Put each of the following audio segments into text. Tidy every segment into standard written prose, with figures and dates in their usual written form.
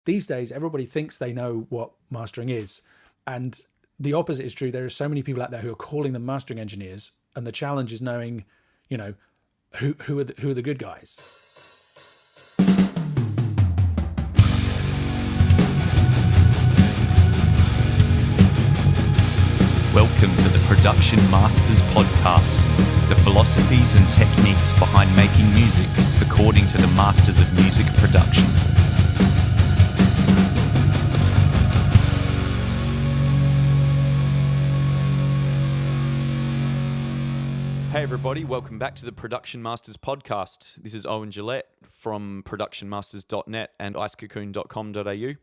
these days, everybody thinks they know what mastering is. And the opposite is true. There are so many people out there who are calling them mastering engineers. And the challenge is knowing, who are the good guys. Welcome to the Production Masters Podcast, the philosophies and techniques behind making music according to the masters of music production. Hey everybody, welcome back to the Production Masters Podcast. This is Owen Gillett from productionmasters.net and icecocoon.com.au.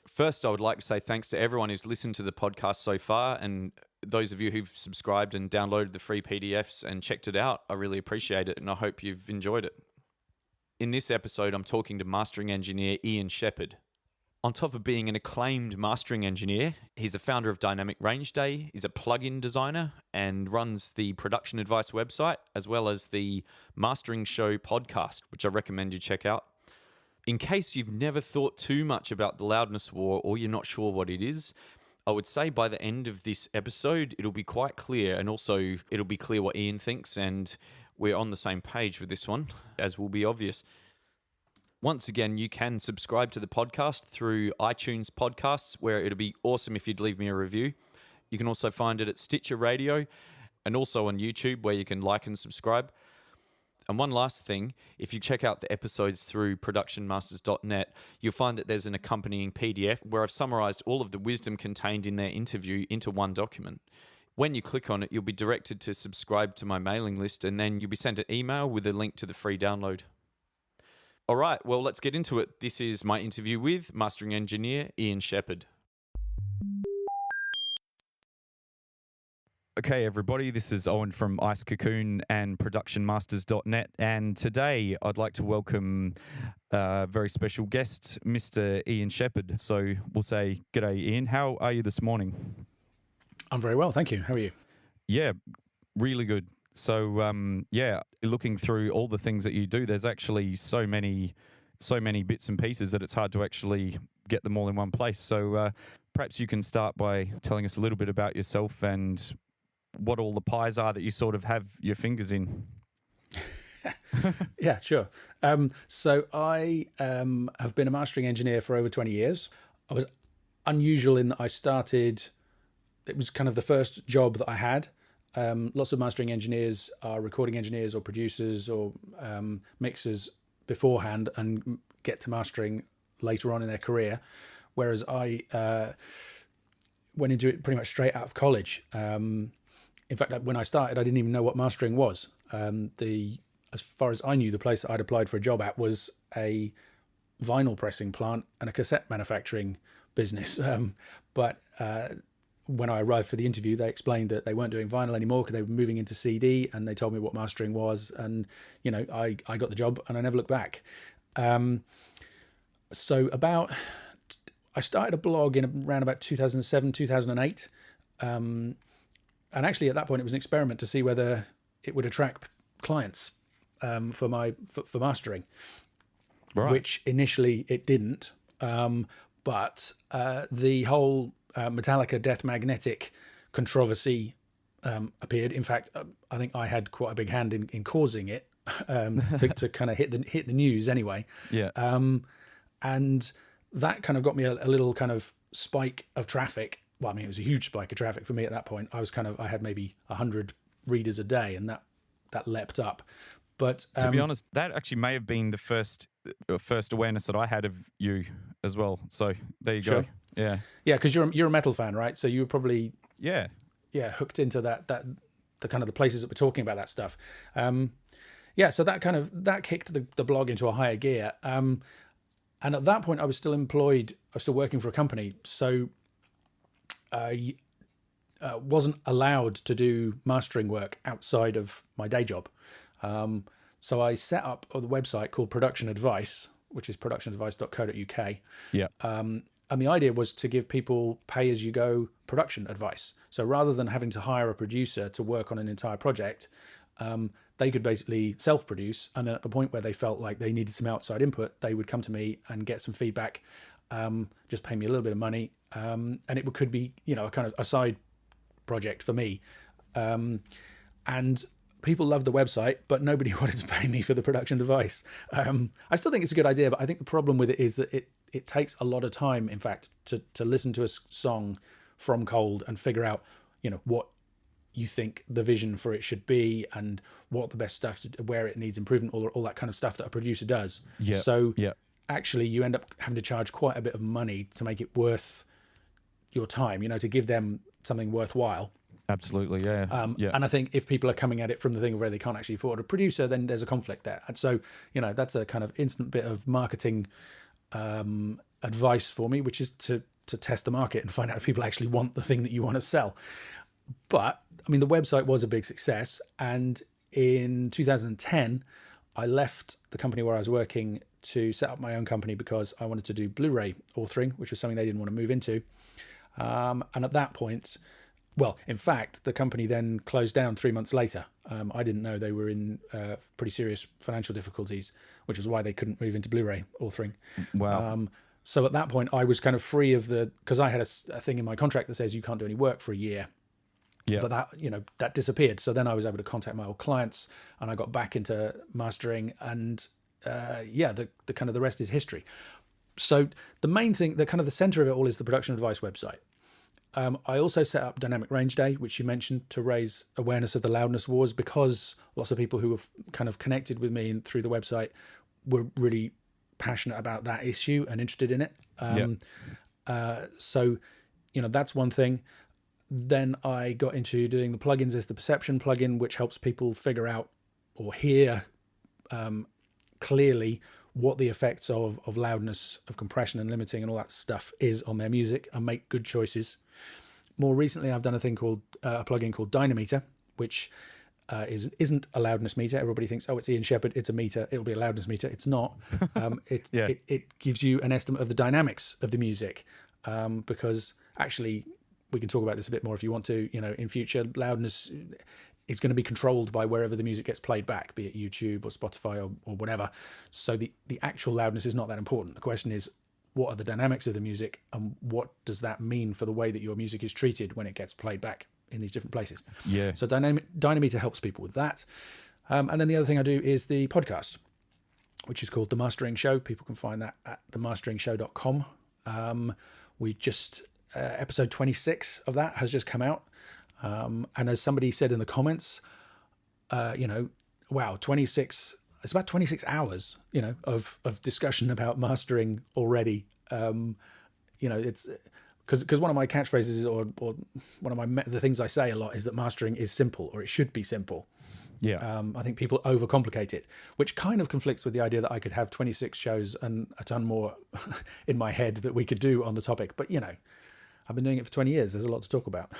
First, I would like to say thanks to everyone who's listened to the podcast so far, and those of you who've subscribed and downloaded the free PDFs and checked it out. I really appreciate it, and I hope you've enjoyed it. In this episode, I'm talking to mastering engineer Ian Shepherd. On top of being an acclaimed mastering engineer, he's a founder of Dynamic Range Day, he's a plugin designer, and runs the Production Advice website, as well as the Mastering Show podcast, which I recommend you check out. In case you've never thought too much about the loudness war or you're not sure what it is, I would say by the end of this episode, it'll be quite clear, and also it'll be clear what Ian thinks, and we're on the same page with this one, as will be obvious. Once again, you can subscribe to the podcast through iTunes Podcasts, where it'll be awesome if you'd leave me a review. You can also find it at Stitcher Radio and also on YouTube, where you can like and subscribe. And one last thing, if you check out the episodes through productionmasters.net, you'll find that there's an accompanying PDF where I've summarized all of the wisdom contained in their interview into one document. When you click on it, you'll be directed to subscribe to my mailing list, and then you'll be sent an email with a link to the free download. All right, well, let's get into it. This is my interview with mastering engineer Ian Shepherd. Okay, everybody, this is Owen from Ice Cocoon and productionmasters.net, and today I'd like to welcome a very special guest, Mr. Ian Shepherd. So we'll say, g'day, Ian. How are you this morning? I'm very well, thank you. How are you? Yeah, really good. So, looking through all the things that you do, there's actually so many bits and pieces that it's hard to actually get them all in one place. So perhaps you can start by telling us a little bit about yourself and what all the pies are that you sort of have your fingers in. Yeah, sure. So I have been a mastering engineer for over 20 years. I was unusual in that I started, it was kind of the first job that I had. Lots of mastering engineers are recording engineers or producers or mixers beforehand and get to mastering later on in their career. Whereas I went into it pretty much straight out of college. In fact, when I started, I didn't even know what mastering was. As far as I knew, the place that I'd applied for a job at was a vinyl pressing plant and a cassette manufacturing business. But when I arrived for the interview, they explained that they weren't doing vinyl anymore because they were moving into CD, and they told me what mastering was. And, I got the job and I never looked back. So I started a blog in around about 2007, 2008. And actually, at that point, it was an experiment to see whether it would attract clients for mastering, right. Which initially it didn't. But the whole Metallica Death Magnetic controversy appeared. In fact, I think I had quite a big hand in causing it to kind of hit the news anyway. Yeah. And that kind of got me a little kind of spike of traffic. Well, I mean, it was a huge spike of traffic for me at that point. I had maybe 100 readers a day, and that leapt up. But to be honest, that actually may have been the first awareness that I had of you as well. So there you go. Yeah, because you're a metal fan, right? So you were probably hooked into the kind of the places that were talking about that stuff. So that kicked the blog into a higher gear. And at that point, I was still employed. I was still working for a company, so I wasn't allowed to do mastering work outside of my day job. So I set up a website called Production Advice, which is productionadvice.co.uk. Yeah. And the idea was to give people pay-as-you-go production advice. So rather than having to hire a producer to work on an entire project, they could basically self-produce. And then at the point where they felt like they needed some outside input, they would come to me and get some feedback. just pay me a little bit of money, and it could be, a kind of a side project for me. And people loved the website, but nobody wanted to pay me for the production device. I still think it's a good idea, but I think the problem with it is that it takes a lot of time, in fact, to listen to a song from cold and figure out, what you think the vision for it should be and what the best stuff, where it needs improvement, all that kind of stuff that a producer does. Yeah. So yeah. actually you end up having to charge quite a bit of money to make it worth your time, to give them something worthwhile. Absolutely, yeah. Yeah. And I think if people are coming at it from the thing where they can't actually afford a producer, then there's a conflict there. And so, that's a kind of instant bit of marketing advice for me, which is to test the market and find out if people actually want the thing that you want to sell. But, the website was a big success. And in 2010, I left the company where I was working to set up my own company because I wanted to do Blu-ray authoring, which was something they didn't want to move into. And at that point, well, in fact, the company then closed down 3 months later. I didn't know they were in pretty serious financial difficulties, which is why they couldn't move into Blu-ray authoring. Wow. So at that point, I was kind of free of because I had a thing in my contract that says you can't do any work for a year. Yeah. But that disappeared. So then I was able to contact my old clients, and I got back into mastering, and the kind of the rest is history. So the main thing, the kind of the center of it all, is the production advice website. I also set up Dynamic Range Day, which you mentioned, to raise awareness of the loudness wars, because lots of people who have kind of connected with me through the website were really passionate about that issue and interested in it. So, that's one thing. Then I got into doing the plugins. There's the Perception plugin, which helps people figure out or hear clearly what the effects of loudness, of compression and limiting and all that stuff is on their music, and make good choices. More recently, I've done a plugin called Dynameter, which isn't a loudness meter. Everybody thinks, it's Ian Shepherd, it's a meter, it'll be a loudness meter. It's not. It gives you an estimate of the dynamics of the music, because actually, we can talk about this a bit more if you want to. In future, loudness is going to be controlled by wherever the music gets played back, be it YouTube or Spotify or whatever. So the actual loudness is not that important. The question is, what are the dynamics of the music, and what does that mean for the way that your music is treated when it gets played back in these different places? Yeah. So Dynameter helps people with that. And then the other thing I do is the podcast, which is called The Mastering Show. People can find that at themastering.show.com. We just... episode 26 of that has just come out. And as somebody said in the comments, wow, 26, it's about 26 hours, of discussion about mastering already. It's because one of my catchphrases or one of the things I say a lot is that mastering is simple, or it should be simple. Yeah. I think people overcomplicate it, which kind of conflicts with the idea that I could have 26 shows and a ton more in my head that we could do on the topic. But, I've been doing it for 20 years. There's a lot to talk about.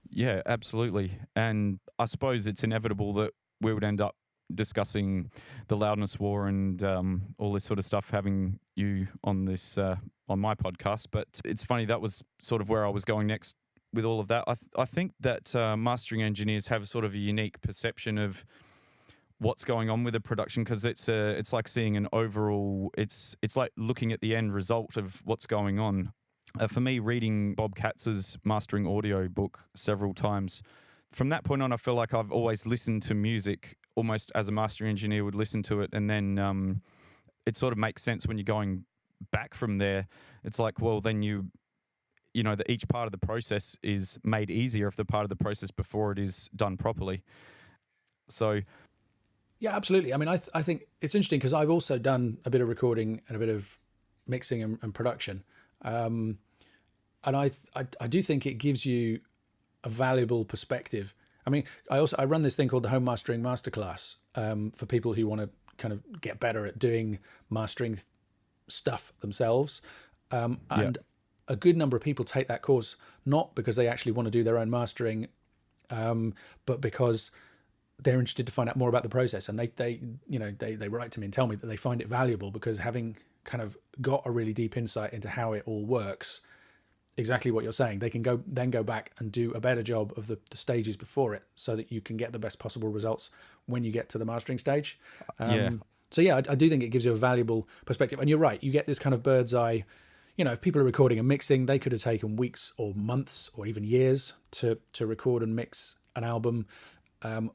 Yeah, absolutely. And I suppose it's inevitable that we would end up discussing the loudness war and all this sort of stuff, having you on this on my podcast. But it's funny, that was sort of where I was going next with all of that. I think that mastering engineers have sort of a unique perception of what's going on with a production, because it's like seeing an overall. It's like looking at the end result of what's going on. For me, reading Bob Katz's mastering audio book several times, from that point on, I feel like I've always listened to music almost as a mastering engineer would listen to it. And then it sort of makes sense when you're going back from there. It's like, well, then that each part of the process is made easier if the part of the process before it is done properly. So... yeah, absolutely. I think it's interesting because I've also done a bit of recording and a bit of mixing and production. And I do think it gives you a valuable perspective. I run this thing called the Home Mastering Masterclass for people who want to kind of get better at doing mastering stuff themselves. And a good number of people take that course not because they actually want to do their own mastering, but because they're interested to find out more about the process. And they write to me and tell me that they find it valuable because having kind of got a really deep insight into how it all works, exactly what you're saying, they can go back and do a better job of the stages before it, so that you can get the best possible results when you get to the mastering stage. So yeah, I do think it gives you a valuable perspective. And you're right, you get this kind of bird's eye, if people are recording and mixing, they could have taken weeks or months or even years to record and mix an album.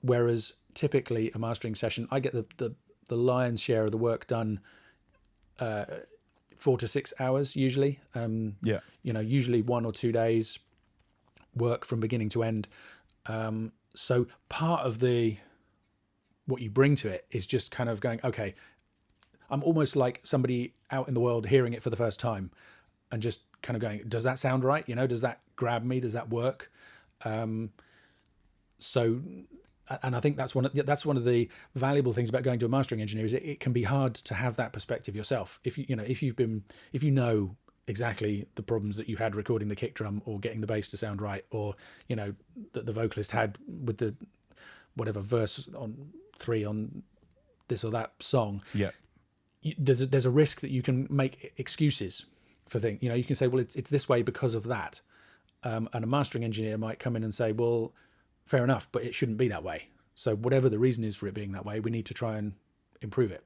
Whereas typically a mastering session, I get the lion's share of the work done 4 to 6 hours usually. Usually 1 or 2 days work from beginning to end. So part of what you bring to it is just kind of going, okay, I'm almost like somebody out in the world hearing it for the first time and just kind of going, does that sound right? Does that grab me? Does that work? And I think that's one of the valuable things about going to a mastering engineer is it can be hard to have that perspective yourself. If you know exactly the problems that you had recording the kick drum or getting the bass to sound right, or that the vocalist had with the whatever verse on 3 on this or that song. Yeah. There's a risk that you can make excuses for things. You can say, well, it's this way because of that. And a mastering engineer might come in and say, well, fair enough, but it shouldn't be that way. So whatever the reason is for it being that way, we need to try and improve it.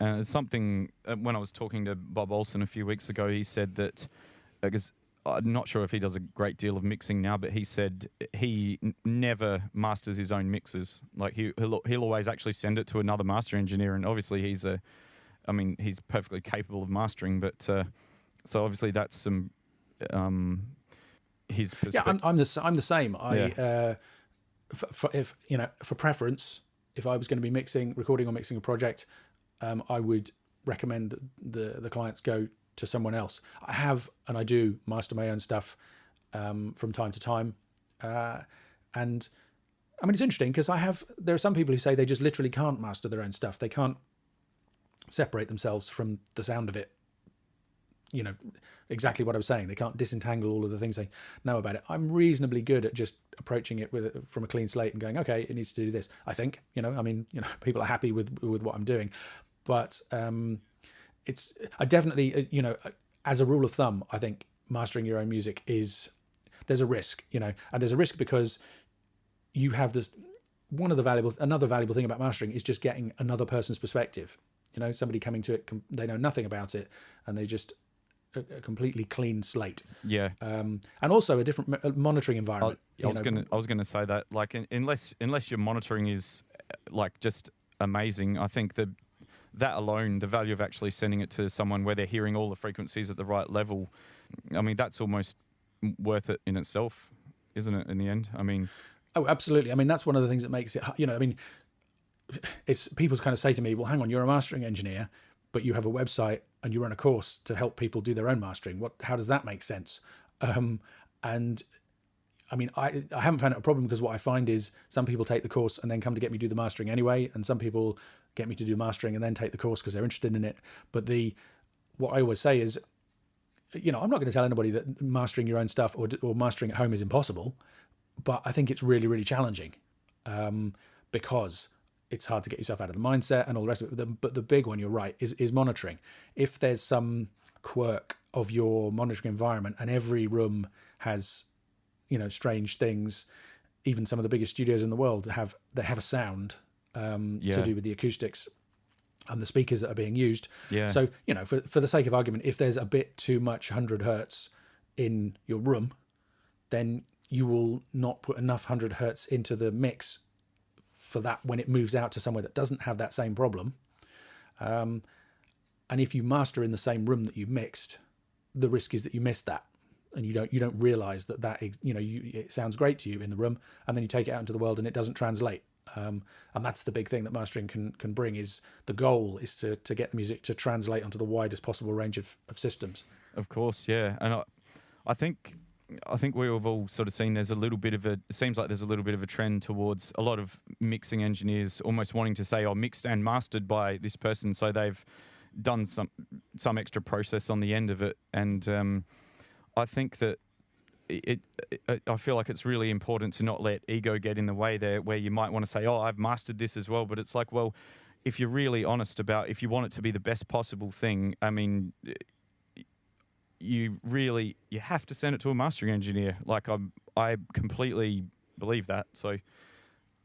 It's something, when I was talking to Bob Olsen a few weeks ago, he said that, because I'm not sure if he does a great deal of mixing now, but he said he never masters his own mixes. Like he'll always actually send it to another master engineer, and obviously he's perfectly capable of mastering, but so obviously that's some his perspective. Yeah, I'm the same. For preference, if I was going to be recording or mixing a project, I would recommend that the clients go to someone else. I do master my own stuff from time to time, and I mean it's interesting because there are some people who say they just literally can't master their own stuff. They can't separate themselves from the sound of it. Exactly what I was saying. They can't disentangle all of the things they know about it. I'm reasonably good at just approaching it from a clean slate and going, okay, it needs to do this. I think, people are happy with what I'm doing, but I definitely, as a rule of thumb, I think mastering your own music there's a risk, and there's a risk because you have this. Another valuable thing about mastering is just getting another person's perspective. Somebody coming to it, they know nothing about it, and they just a completely clean slate. Yeah. And also a different monitoring environment. I was gonna say that, like, unless your monitoring is like just amazing, I think that alone, the value of actually sending it to someone where they're hearing all the frequencies at the right level, I mean, that's almost worth it in itself, isn't it? In the end, I mean. Oh, absolutely. I mean, that's one of the things that makes it. It's people kind of say to me, "Well, hang on, you're a mastering engineer, but you have a website and you run a course to help people do their own mastering. How does that make sense?" And I mean, I haven't found it a problem because what I find is some people take the course and then come to get me to do the mastering anyway, and some people get me to do mastering and then take the course because they're interested in it. But what I always say is, I'm not going to tell anybody that mastering your own stuff or mastering at home is impossible, but I think it's really, really challenging because it's hard to get yourself out of the mindset and all the rest of it. But the big one, you're right, is monitoring. If there's some quirk of your monitoring environment and every room has, strange things, even some of the biggest studios in the world have a sound to do with the acoustics and the speakers that are being used. Yeah. So, for the sake of argument, if there's a bit too much 100 hertz in your room, then you will not put enough 100 hertz into the mix for that when it moves out to somewhere that doesn't have that same problem. And if you master in the same room that you mixed, the risk is that you miss that, and you don't realize that it sounds great to you in the room, and then you take it out into the world and it doesn't translate. And that's the big thing that mastering can bring. Is the goal is to get the music to translate onto the widest possible range of systems. Of course, yeah, and I think we've all sort of seen it seems like there's a little bit of a trend towards a lot of mixing engineers almost wanting to say, mixed and mastered by this person, so they've done some extra process on the end of it. And I think that I feel like it's really important to not let ego get in the way there, where you might want to say, I've mastered this as well, but it's like, well, if you're really honest about if you want it to be the best possible thing, I mean, you have to send it to a mastering engineer. Like I completely believe that. So,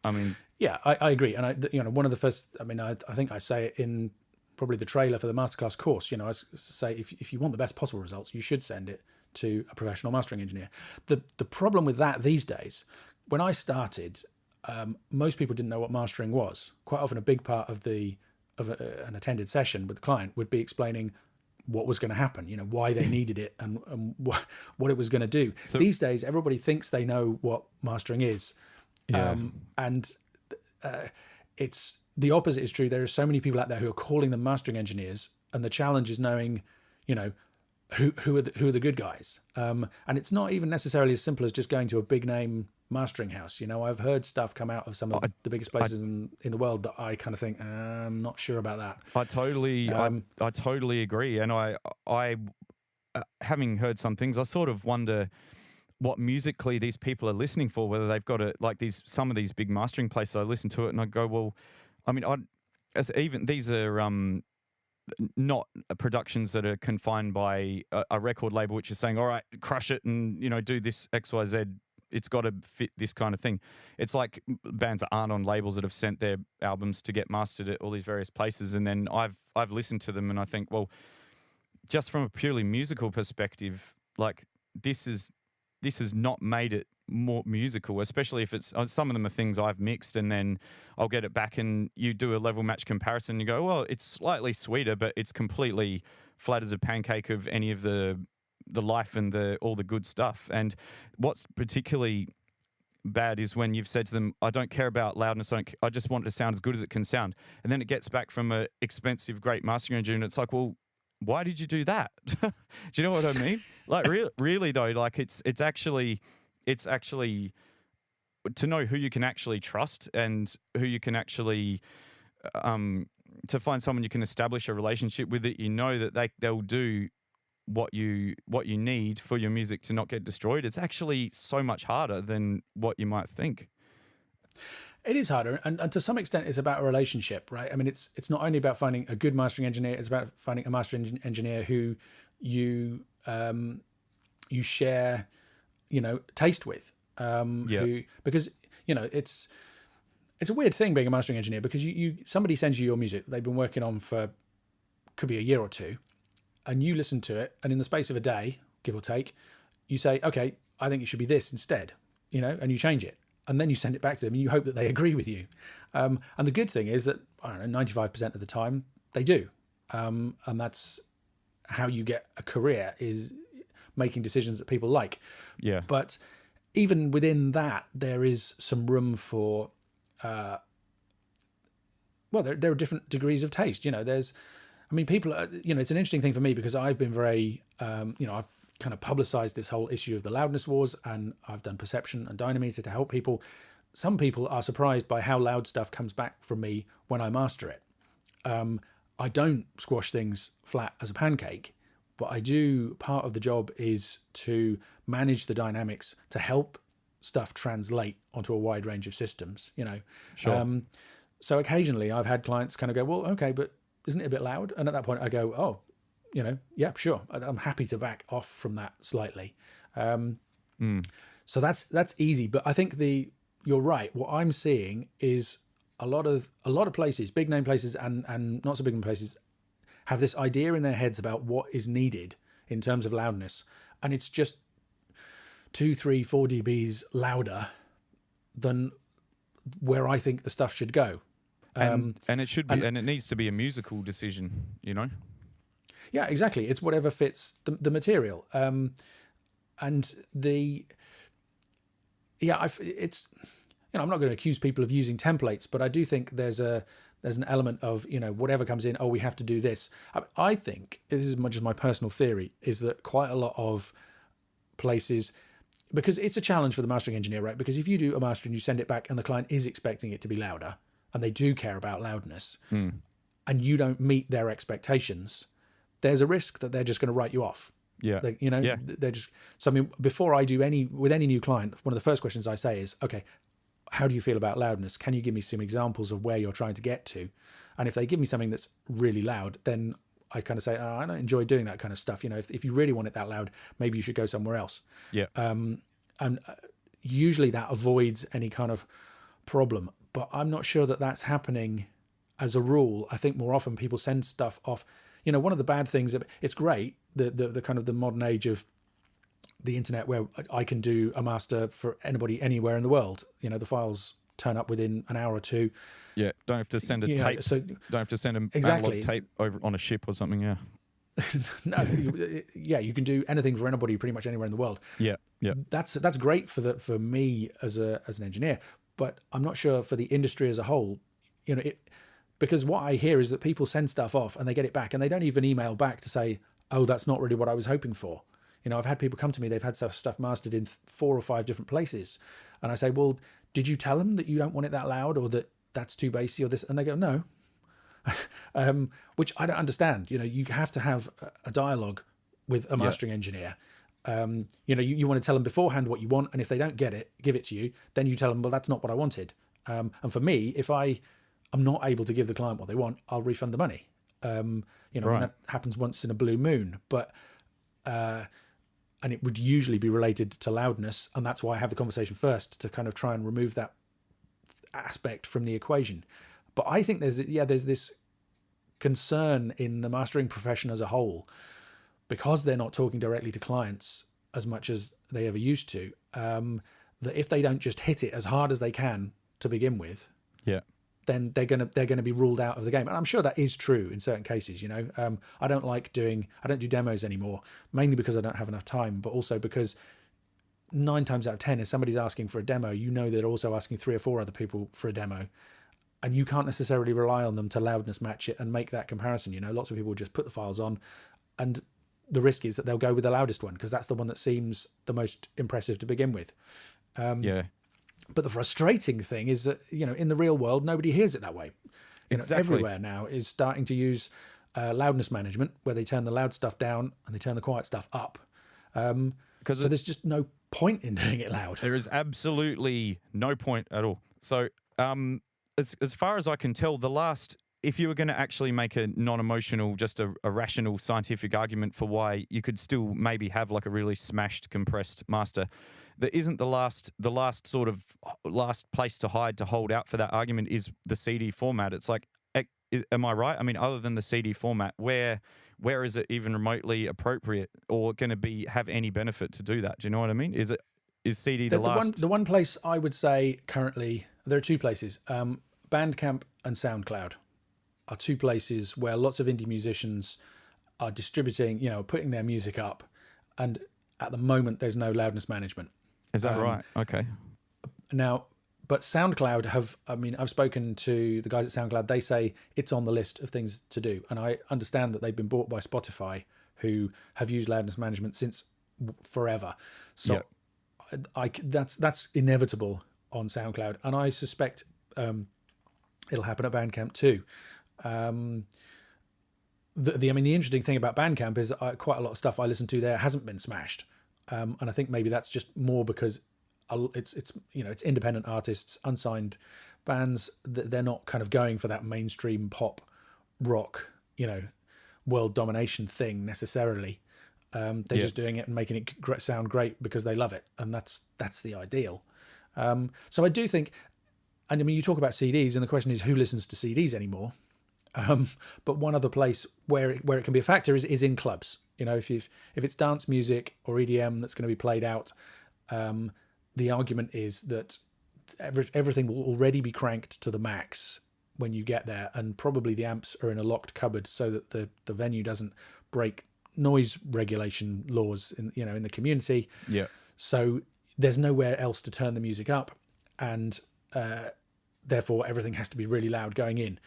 I mean, yeah, I agree. And one of the first, I mean, I think I say it in probably the trailer for the masterclass course. I say if you want the best possible results, you should send it to a professional mastering engineer. The problem with that these days, when I started, most people didn't know what mastering was. Quite often, a big part of an attended session with the client would be explaining what was going to happen, why they needed it and what it was going to do. So, these days, everybody thinks they know what mastering is. And it's the opposite is true. There are so many people out there who are calling them mastering engineers, and the challenge is knowing, who are the good guys. And it's not even necessarily as simple as just going to a big name mastering house. I've heard stuff come out of some of the biggest places in the world that I kind of think I'm not sure about that. I totally agree, and I having heard some things, I sort of wonder what musically these people are listening for, whether they've got some of these big mastering places. I listen to it and I go, well, I mean, these are not productions that are confined by a record label, which is saying, all right, crush it and do this X, Y, Z. It's got to fit this kind of thing. It's like bands that aren't on labels that have sent their albums to get mastered at all these various places, and then I've listened to them and I think, well, just from a purely musical perspective, like this has not made it more musical, especially if it's some of them are things I've mixed and then I'll get it back and you do a level match comparison and you go, well, it's slightly sweeter, but it's completely flat as a pancake of any of the life and all the good stuff. And what's particularly bad is when you've said to them, I don't care about loudness, I just want it to sound as good as it can sound. And then it gets back from a expensive, great mastering engineer and it's like, well, why did you do that? Do you know what I mean? Like really though, like it's actually to know who you can actually trust and who you can actually to find someone you can establish a relationship with, that that they'll do what you need for your music to not get destroyed. It's actually so much harder than what you might think. It is harder, and to some extent, it's about a relationship, right? I mean, it's not only about finding a good mastering engineer; it's about finding a mastering engineer who you share, taste with. Because it's a weird thing being a mastering engineer, because somebody sends you your music they've been working on for could be a year or two, and you listen to it, and in the space of a day, give or take, you say, okay, I think it should be this instead, and you change it. And then you send it back to them and you hope that they agree with you. And the good thing is that, I don't know, 95% of the time they do. And that's how you get a career, is making decisions that people like. Yeah. But even within that, there is some room for, there are different degrees of taste. People, it's an interesting thing for me because I've been very, I've kind of publicized this whole issue of the loudness wars, and I've done perception and dynameter to help people. Some people are surprised by how loud stuff comes back from me when I master it. I don't squash things flat as a pancake, but I do. Part of the job is to manage the dynamics to help stuff translate onto a wide range of systems, Sure. So occasionally I've had clients kind of go, well, okay, but isn't it a bit loud? And at that point I go, oh, yeah, sure. I'm happy to back off from that slightly. So that's easy. But I think you're right. What I'm seeing is a lot of places, big name places and not so big name places, have this idea in their heads about what is needed in terms of loudness. And it's just 2, 3, 4 dBs louder than where I think the stuff should go. And it should be, and it needs to be a musical decision, Yeah, exactly. It's whatever fits the material. I'm not going to accuse people of using templates, but I do think there's an element of, whatever comes in, we have to do this. I think, this is just my personal theory, is that quite a lot of places, because it's a challenge for the mastering engineer, right? Because if you do a master and you send it back and the client is expecting it to be louder, and they do care about loudness, and you don't meet their expectations, there's a risk that they're just going to write you off. Yeah. They're just, so I mean, before I do with any new client, one of the first questions I say is, okay, how do you feel about loudness? Can you give me some examples of where you're trying to get to? And if they give me something that's really loud, then I kind of say, I don't enjoy doing that kind of stuff. If you really want it that loud, maybe you should go somewhere else. Yeah. And usually that avoids any kind of problem, but I'm not sure that that's happening as a rule, I think more often people send stuff off. One of the bad things, it's great, the kind of the modern age of the internet where I can do a master for anybody anywhere in the world. The files turn up within an hour or two. Yeah, don't have to send a tape. Don't have to send an analog tape over on a ship or something. Yeah. No, you can do anything for anybody pretty much anywhere in the world. Yeah. That's great for me as an engineer, but I'm not sure for the industry as a whole. Because what I hear is that people send stuff off and they get it back and they don't even email back to say, oh, that's not really what I was hoping for. I've had people come to me, they've had stuff mastered in 4 or 5 different places. And I say, well, did you tell them that you don't want it that loud or that that's too bassy or this? And they go, no. Which I don't understand. You have to have a dialogue with a mastering engineer. You want to tell them beforehand what you want. And if they don't get it, give it to you. Then you tell them, well, that's not what I wanted. And for me, if I'm not able to give the client what they want, I'll refund the money. Right. That happens once in a blue moon, but, and it would usually be related to loudness. And that's why I have the conversation first to kind of try and remove that aspect from the equation. But I think there's this concern in the mastering profession as a whole, because they're not talking directly to clients as much as they ever used to, that if they don't just hit it as hard as they can to begin with, then they're gonna be ruled out of the game. And I'm sure that is true in certain cases. I don't do demos anymore, mainly because I don't have enough time, but also because 9 times out of 10, if somebody's asking for a demo, they're also asking 3 or 4 other people for a demo, and you can't necessarily rely on them to loudness match it and make that comparison. Lots of people just put the files on, and the risk is that they'll go with the loudest one because that's the one that seems the most impressive to begin with. But the frustrating thing is that, in the real world, nobody hears it that way. Exactly. Everywhere now is starting to use loudness management, where they turn the loud stuff down and they turn the quiet stuff up. So there's just no point in doing it loud. There is absolutely no point at all. So as far as I can tell, if you were going to actually make a non-emotional, just a rational scientific argument for why you could still maybe have like a really smashed, compressed master, there isn't the last place to hold out for that argument is the CD format. It's like, am I right? I mean, other than the CD format, where is it even remotely appropriate or going to have any benefit to do that? Do you know what I mean? Is CD the last? The one place I would say currently, there are 2 places. Bandcamp and SoundCloud are 2 places where lots of indie musicians are distributing, putting their music up, and at the moment there's no loudness management. Is that right? Okay. Now, but SoundCloud I've spoken to the guys at SoundCloud. They say it's on the list of things to do, and I understand that they've been bought by Spotify, who have used loudness management since forever. So that's inevitable on SoundCloud, and I suspect it'll happen at Bandcamp too. The interesting thing about Bandcamp is that quite a lot of stuff I listen to there hasn't been smashed, and I think maybe that's just more because it's independent artists, unsigned bands. They're not kind of going for that mainstream pop rock, world domination thing necessarily. They're just doing it and making it sound great because they love it, and that's the ideal. So I do think, and you talk about CDs, and the question is who listens to CDs anymore. But one other place where it can be a factor is in clubs. If it's dance music or EDM that's going to be played out, the argument is that everything will already be cranked to the max when you get there, and probably the amps are in a locked cupboard so that the venue doesn't break noise regulation laws in the community. Yeah. So there's nowhere else to turn the music up, and therefore everything has to be really loud going in.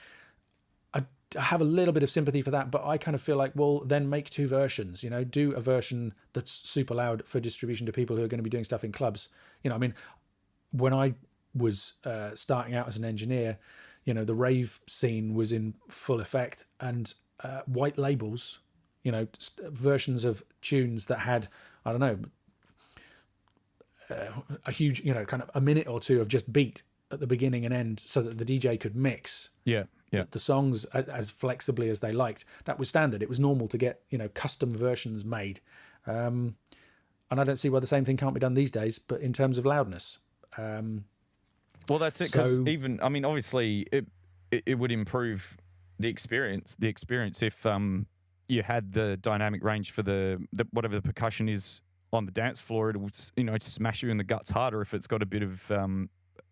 I have a little bit of sympathy for that, but I kind of feel like, well, then make 2 versions. Do a version that's super loud for distribution to people who are going to be doing stuff in clubs. When I was starting out as an engineer, the rave scene was in full effect, and white labels, versions of tunes that had, I don't know, a huge, kind of a minute or 2 of just beat at the beginning and end, so that the DJ could mix the songs as flexibly as they liked. That was standard. It was normal to get custom versions made, and I don't see why the same thing can't be done these days, but in terms of loudness. Well, that's it. Because obviously it would improve the experience. The experience if you had the dynamic range for the whatever the percussion is on the dance floor, it will smash you in the guts harder if it's got a bit of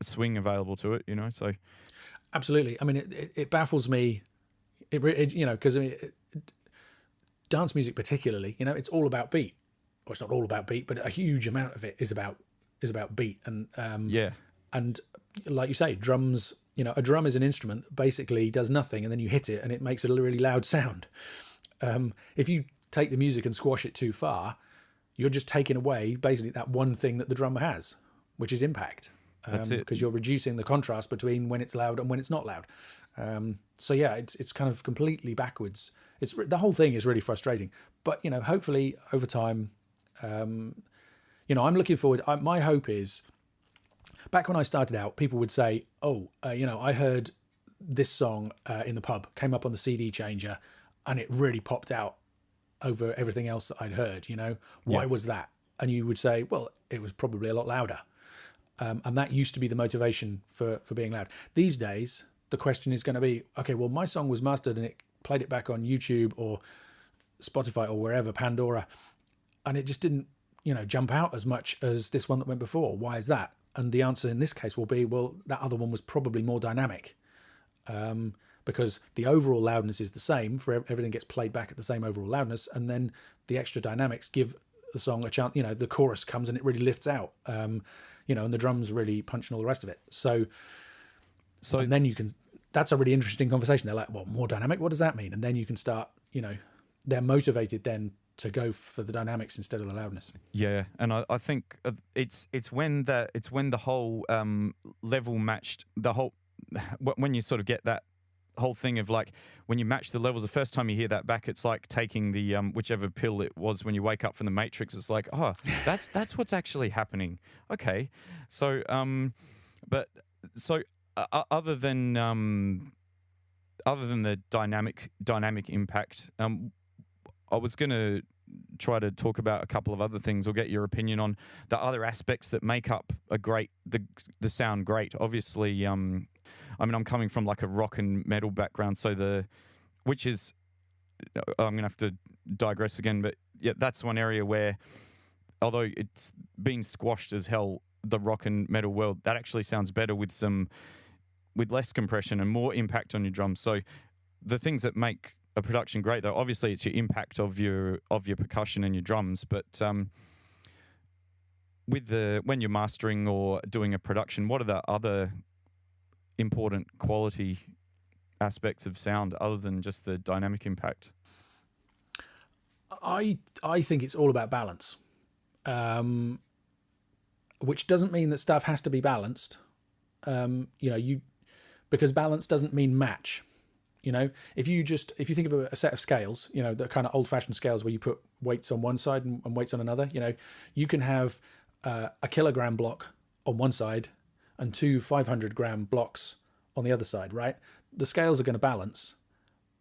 swing available to it. So Absolutely. I mean, it baffles me. Because dance music particularly, it's all about beat. Or it's not all about beat, but a huge amount of it is about beat. And and like you say, drums. A drum is an instrument that basically does nothing, and then you hit it, and it makes a really loud sound. If you take the music and squash it too far, you're just taking away basically that one thing that the drummer has, which is impact. That's it. Because you're reducing the contrast between when it's loud and when it's not loud. So yeah, it's kind of completely backwards. The whole thing is really frustrating. But hopefully over time, I'm looking forward. My hope is, back when I started out, people would say, "Oh, I heard this song in the pub, came up on the CD changer, and it really popped out over everything else that I'd heard. Why was that?" And you would say, "Well, it was probably a lot louder." And that used to be the motivation for being loud. These days, the question is going to be, okay, well, my song was mastered and it played it back on YouTube or Spotify or wherever, Pandora, and it just didn't, jump out as much as this one that went before. Why is that? And the answer in this case will be, well, that other one was probably more dynamic, because the overall loudness is the same. For everything gets played back at the same overall loudness, and then the extra dynamics give the song a chance. The chorus comes and it really lifts out. And the drums really punch and all the rest of it. So and then you can. That's a really interesting conversation. They're like, well, more dynamic. What does that mean? And then you can start. They're motivated then to go for the dynamics instead of the loudness. Yeah, and I think it's when the whole level matched the whole when you sort of get that whole thing of like when you match the levels the first time you hear that back, it's like taking the whichever pill it was when you wake up from the Matrix. It's like, oh, that's what's actually happening. Okay, so other than the dynamic impact, I was going to try to talk about a couple of other things or get your opinion on the other aspects that make up the sound great. Obviously, I'm coming from like a rock and metal background, so which is, I'm going to have to digress again, but yeah, that's one area where, although it's been squashed as hell, the rock and metal world, that actually sounds better with less compression and more impact on your drums. So the things that make a production great, though, obviously it's your impact of your percussion and your drums, but when you're mastering or doing a production, what are the other important quality aspects of sound other than just the dynamic impact? I think it's all about balance, which doesn't mean that stuff has to be balanced. Because balance doesn't mean match. If you think of a set of scales, the kind of old-fashioned scales where you put weights on one side and weights on another, you can have a kilogram block on one side and two 500-gram blocks on the other side, right? The scales are going to balance,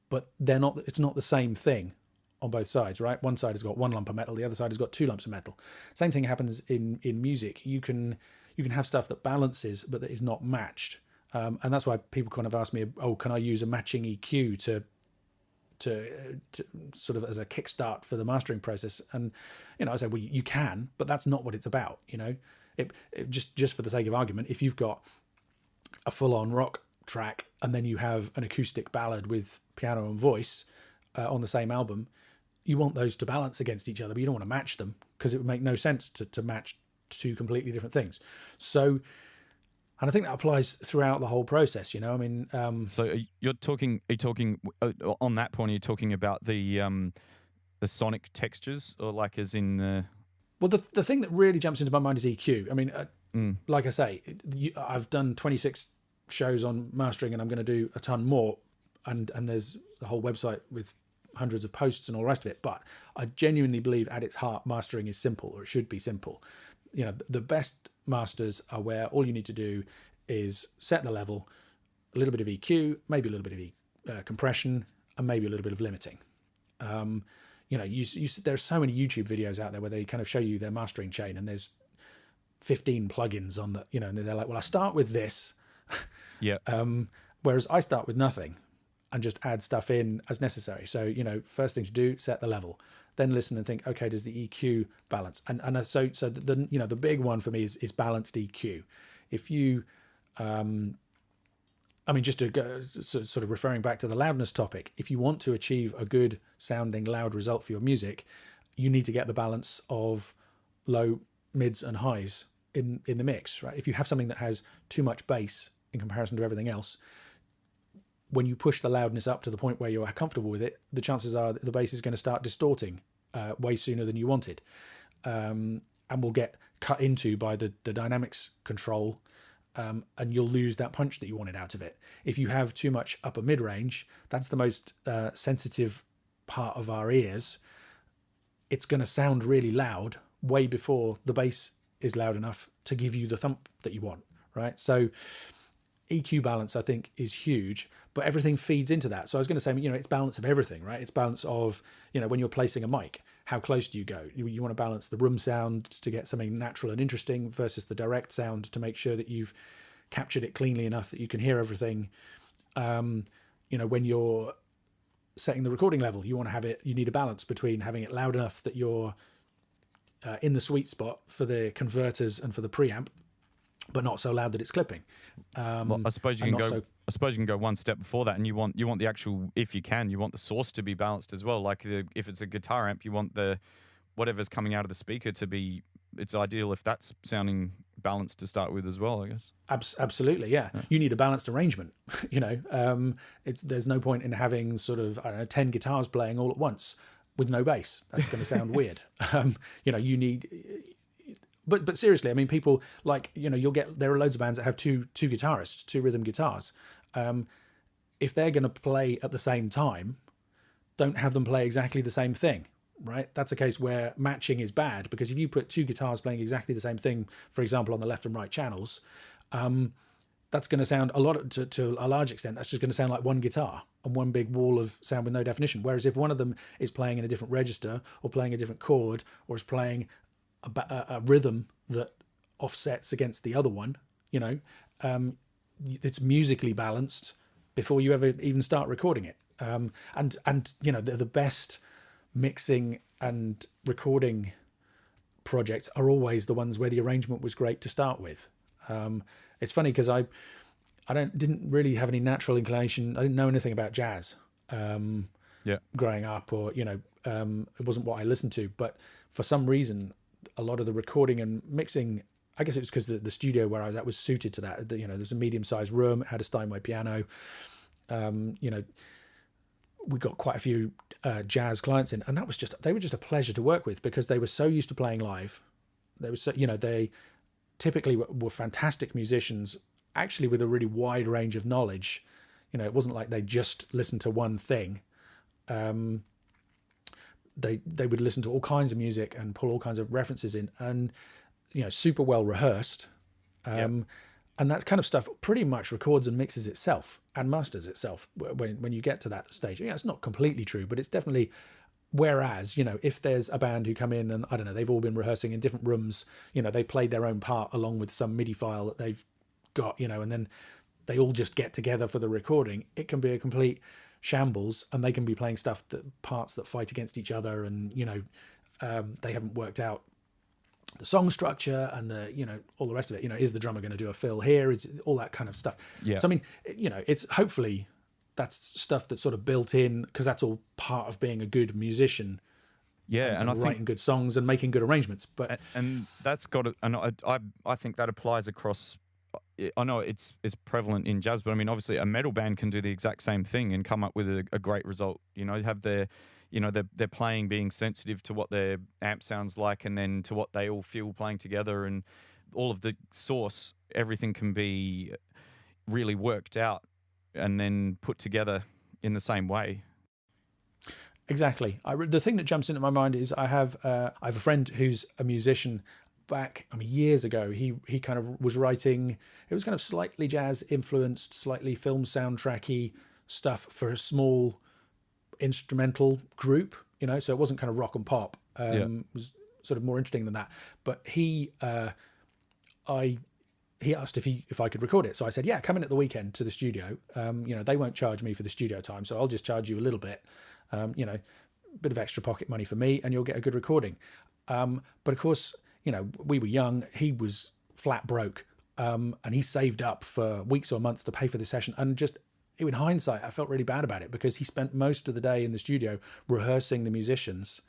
but it's not the same thing on both sides, right? One side has got one lump of metal, the other side has got two lumps of metal. Same thing happens in music. You can have stuff that balances but that is not matched. And that's why people kind of ask me, oh, can I use a matching EQ to sort of as a kickstart for the mastering process? And, I say, well, you can, but that's not what it's about. It just for the sake of argument, if you've got a full-on rock track and then you have an acoustic ballad with piano and voice on the same album, you want those to balance against each other, but you don't want to match them because it would make no sense to match two completely different things. So, and I think that applies throughout the whole process, So are you talking on that point, are you talking about the sonic textures, or like as in the... Well, the thing that really jumps into my mind is EQ. Like I say, I've done 26 shows on mastering and I'm going to do a ton more. And there's a whole website with hundreds of posts and all the rest of it. But I genuinely believe at its heart, mastering is simple, or it should be simple. The best masters are where all you need to do is set the level, a little bit of EQ, maybe a little bit of compression, and maybe a little bit of limiting. There's so many YouTube videos out there where they kind of show you their mastering chain, and there's 15 plugins on and they're like, well, I start with this. Yeah. And Whereas I start with nothing and just add stuff in as necessary. So, first thing to do, set the level, then listen and think, okay, does the EQ balance? And so the big one for me is balanced EQ. If you, just to go sort of referring back to the loudness topic, if you want to achieve a good sounding loud result for your music, you need to get the balance of low, mids and highs in the mix, right? If you have something that has too much bass in comparison to everything else, when you push the loudness up to the point where you're comfortable with it, the chances are that the bass is going to start distorting way sooner than you wanted, and will get cut into by the dynamics control, and you'll lose that punch that you wanted out of it. If you have too much upper mid-range, that's the most sensitive part of our ears. It's going to sound really loud way before the bass is loud enough to give you the thump that you want, right? So EQ balance, I think, is huge, but everything feeds into that. So I was going to say, it's balance of everything, right? It's balance of, when you're placing a mic, how close do you go? You want to balance the room sound to get something natural and interesting versus the direct sound to make sure that you've captured it cleanly enough that you can hear everything. When you're setting the recording level, you need a balance between having it loud enough that you're in the sweet spot for the converters and for the preamp, but not so loud that it's clipping. Well, I suppose you can go one step before that, and you want the actual, if you can, you want the source to be balanced as well. Like if it's a guitar amp, you want the whatever's coming out of the speaker to be. It's ideal if that's sounding balanced to start with as well, I guess. Absolutely, yeah. You need a balanced arrangement. There's no point in having sort of 10 guitars playing all at once with no bass. That's going to sound weird. You need. But seriously, people there are loads of bands that have two guitarists, two rhythm guitars. If they're going to play at the same time, don't have them play exactly the same thing, right? That's a case where matching is bad, because if you put two guitars playing exactly the same thing, for example, on the left and right channels, that's going to sound to a large extent, that's just going to sound like one guitar and one big wall of sound with no definition. Whereas if one of them is playing in a different register or playing a different chord or is playing a rhythm that offsets against the other one, it's musically balanced before you ever even start recording it. The best mixing and recording projects are always the ones where the arrangement was great to start with. It's funny because I didn't really have any natural inclination. I didn't know anything about jazz growing up, or it wasn't what I listened to. But for some reason, a lot of the recording and mixing, I guess it was because the studio where I was at was suited to that. There's a medium-sized room, it had a Steinway piano. We got quite a few jazz clients in, and they were just a pleasure to work with, because they were so used to playing live. They were they typically were fantastic musicians, actually with a really wide range of knowledge. It wasn't like they just listened to one thing. They would listen to all kinds of music and pull all kinds of references in, and super well rehearsed. And that kind of stuff pretty much records and mixes itself and masters itself when you get to that stage. It's not completely true, but it's definitely. Whereas, if there's a band who come in and, I don't know, they've all been rehearsing in different rooms, they've played their own part along with some MIDI file that they've got, and then they all just get together for the recording, it can be a complete shambles, and they can be playing parts that fight against each other, and, they haven't worked out the song structure and all the rest of it. Is the drummer going to do a fill here? Is all that kind of stuff. Yeah. So, it's hopefully that's stuff that's sort of built in, because that's all part of being a good musician. Yeah, and I writing good songs and making good arrangements. But that's got it. And I think that applies across. I know it's prevalent in jazz, but obviously a metal band can do the exact same thing and come up with a great result. Have their, they're playing, being sensitive to what their amp sounds like, and then to what they all feel playing together, and all of the source, everything can be really worked out and then put together in the same way. Exactly. The thing that jumps into my mind is I have a friend who's a musician. Back years ago, he kind of was writing. It was kind of slightly jazz influenced, slightly film soundtracky stuff for a small instrumental group. So it wasn't kind of rock and pop. It was sort of more interesting than that. But I he asked if I could record it. So I said, yeah, come in at the weekend to the studio. They won't charge me for the studio time, so I'll just charge you a little bit, bit of extra pocket money for me, and you'll get a good recording. But of course, we were young. He was flat broke, and he saved up for weeks or months to pay for the session. And just in hindsight, I felt really bad about it because he spent most of the day in the studio rehearsing the musicians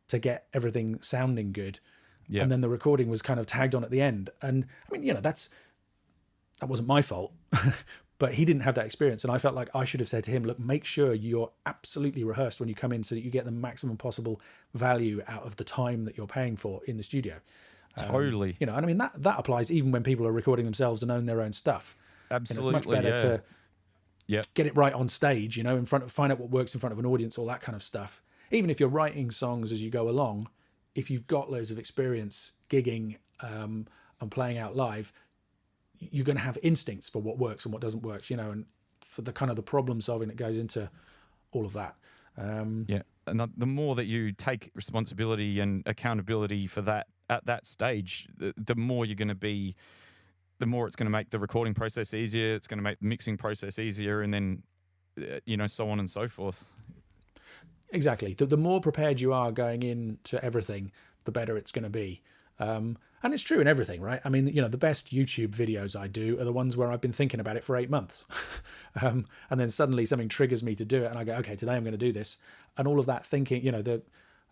to get everything sounding good. Yeah. And then the recording was kind of tagged on at the end. And I mean, that wasn't my fault, but he didn't have that experience. And I felt like I should have said to him, look, make sure you're absolutely rehearsed when you come in so that you get the maximum possible value out of the time that you're paying for in the studio. Totally. And I mean, that applies even when people are recording themselves and own their own stuff. Absolutely. It's much better to Yeah. get it right on stage, find out what works in front of an audience, all that kind of stuff. Even if you're writing songs as you go along, if you've got loads of experience gigging and playing out live, you're going to have instincts for what works and what doesn't work, and for the kind of the problem solving that goes into all of that. And the more that you take responsibility and accountability for that at that stage, the more you're going to be, the more it's going to make the recording process easier. It's going to make the mixing process easier, and then, so on and so forth. Exactly. The more prepared you are going into everything, the better it's going to be. And it's true in everything, right? I mean, the best YouTube videos I do are the ones where I've been thinking about it for 8 months. And then suddenly something triggers me to do it. And I go, okay, today I'm going to do this. And all of that thinking,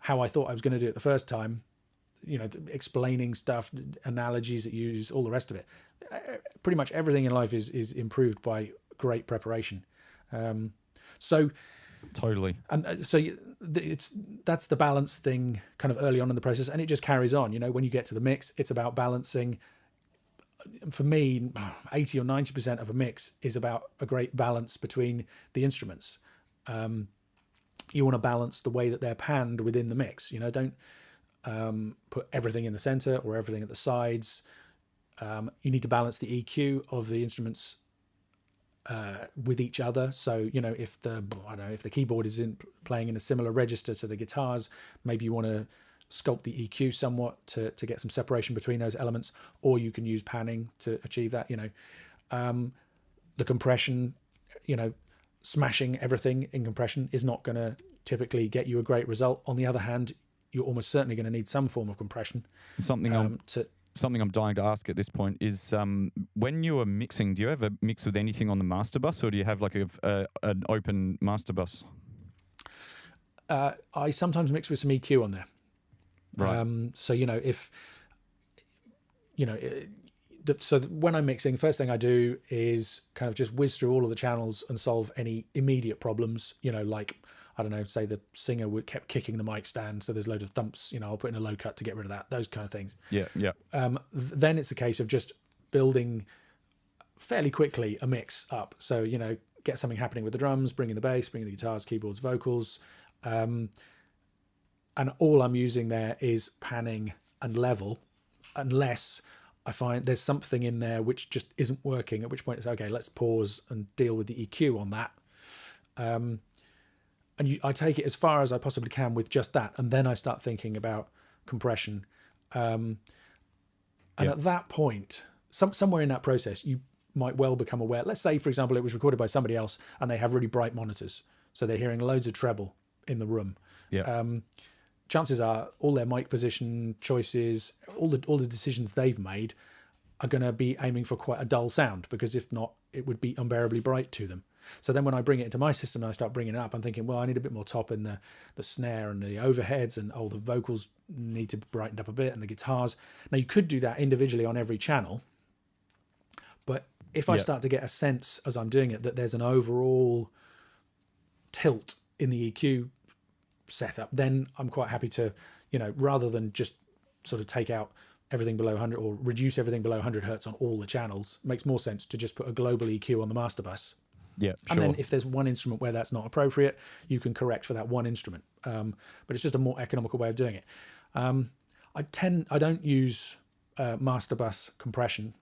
how I thought I was going to do it the first time, explaining stuff, analogies that you use, all the rest of it. Pretty much everything in life is improved by great preparation. Totally. And so that's the balance thing kind of early on in the process, and it just carries on. When you get to the mix, it's about balancing. For me, 80 or 90% of a mix is about a great balance between the instruments. You want to balance the way that they're panned within the mix. Don't put everything in the center or everything at the sides. You need to balance the EQ of the instruments with each other. So if the keyboard is playing in a similar register to the guitars, maybe you want to sculpt the EQ somewhat to get some separation between those elements, or you can use panning to achieve that. The compression, smashing everything in compression is not going to typically get you a great result. On the other hand, you're almost certainly going to need some form of compression. Something I'm dying to ask at this point is, when you are mixing, do you ever mix with anything on the master bus, or do you have like an open master bus? I sometimes mix with some EQ on there. Right. So when I'm mixing, first thing I do is kind of just whiz through all of the channels and solve any immediate problems, like, I don't know, say the singer kept kicking the mic stand, so there's a load of thumps, I'll put in a low cut to get rid of that, those kind of things. Yeah. Then it's a case of just building fairly quickly a mix up. So, get something happening with the drums, bring in the bass, bring in the guitars, keyboards, vocals. And all I'm using there is panning and level, unless I find there's something in there which just isn't working, at which point it's okay, let's pause and deal with the EQ on that. I take it as far as I possibly can with just that, and then I start thinking about compression. At that point, somewhere in that process, you might well become aware. Let's say, for example, it was recorded by somebody else, and they have really bright monitors, so they're hearing loads of treble in the room. Yeah. Chances are all their mic position choices, all the decisions they've made, are going to be aiming for quite a dull sound, because if not, it would be unbearably bright to them. So then when I bring it into my system and I start bringing it up, I'm thinking, well, I need a bit more top in the snare and the overheads, and the vocals need to be brightened up a bit, and the guitars. Now, you could do that individually on every channel, but if I start to get a sense as I'm doing it that there's an overall tilt in the EQ setup, then I'm quite happy to, rather than just sort of take out everything below 100 or reduce everything below 100 hertz on all the channels, it makes more sense to just put a global EQ on the master bus. Yeah, sure. And then if there's one instrument where that's not appropriate, you can correct for that one instrument. But it's just a more economical way of doing it. I don't use master bus compression.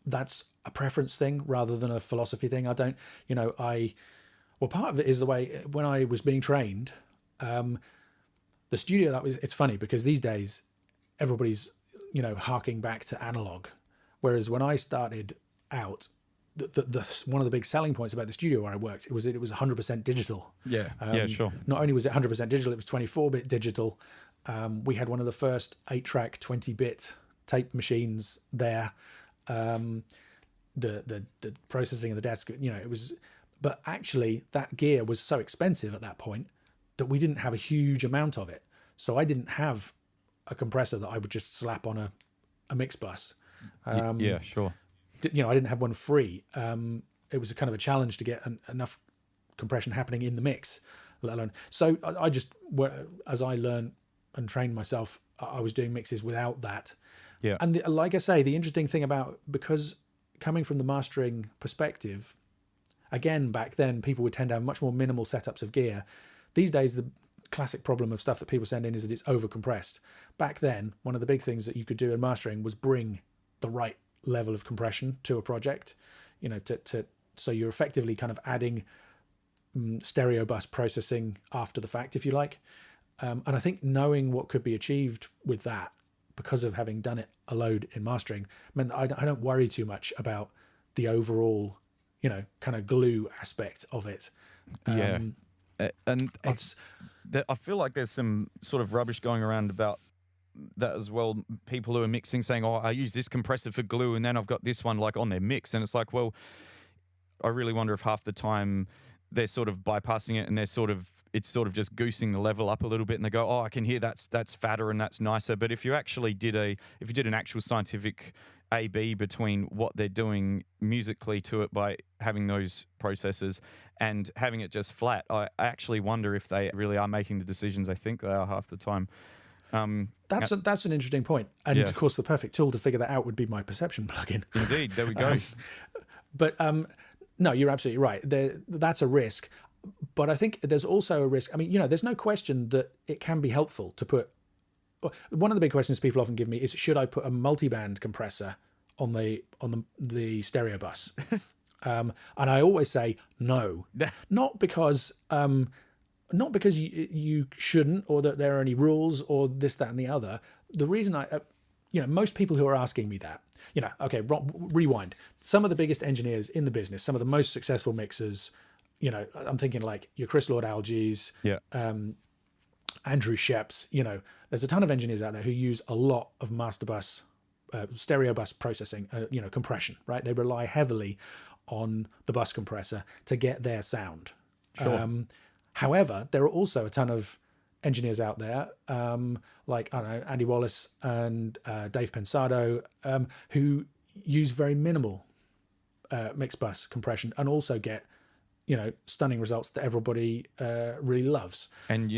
That's a preference thing rather than a philosophy thing. Part of it is the way, when I was being trained, the studio, it's funny because these days everybody's, harking back to analog. Whereas when I started out, the one of the big selling points about the studio where I worked, it was 100% digital. Yeah, sure. Not only was it 100% digital, it was 24-bit digital. We had one of the first 8-track 20-bit tape machines there. The processing of the desk, it was, but actually that gear was so expensive at that point that we didn't have a huge amount of it. So I didn't have a compressor that I would just slap on a mix bus. Yeah, sure. I didn't have one free. It was a kind of a challenge to get enough compression happening in the mix, let alone. So I just, as I learned and trained myself, I was doing mixes without that. Yeah. And like I say, the interesting thing about, because coming from the mastering perspective, again, back then people would tend to have much more minimal setups of gear. These days, the classic problem of stuff that people send in is that it's over compressed. Back then, one of the big things that you could do in mastering was bring the right level of compression to a project, so you're effectively kind of adding stereo bus processing after the fact, if you like. And I think knowing what could be achieved with that, because of having done it a load in mastering, meant that I don't worry too much about the overall, kind of glue aspect of it. And I feel like there's some sort of rubbish going around about that as well. People who are mixing saying, "Oh, I use this compressor for glue, and then I've got this one like on their mix," and it's like, well, I really wonder if half the time they're sort of bypassing it, and it's sort of just goosing the level up a little bit, and they go, "Oh, I can hear that's fatter and that's nicer." But if you actually did an actual scientific A/B between what they're doing musically to it by having those processes and having it just flat, I actually wonder if they really are making the decisions I think they are half the time. That's an interesting point. And of course, the perfect tool to figure that out would be my perception plugin. Indeed, there we go. But no, you're absolutely right. That's a risk. But I think there's also a risk. I mean, there's no question that it can be helpful to put. One of the big questions people often give me is, should I put a multiband compressor on the stereo bus? And I always say no, not because you shouldn't, or that there are any rules, or this, that, and the other. The reason most people who are asking me that, okay, rewind. Some of the biggest engineers in the business, some of the most successful mixers, I'm thinking like your Chris Lord-Alges, Andrew Sheps, there's a ton of engineers out there who use a lot of master bus, stereo bus processing, compression, right? They rely heavily on the bus compressor to get their sound. Sure. However, there are also a ton of engineers out there, like, I don't know, Andy Wallace and Dave Pensado, who use very minimal mixed bus compression and also get, stunning results that everybody really loves. And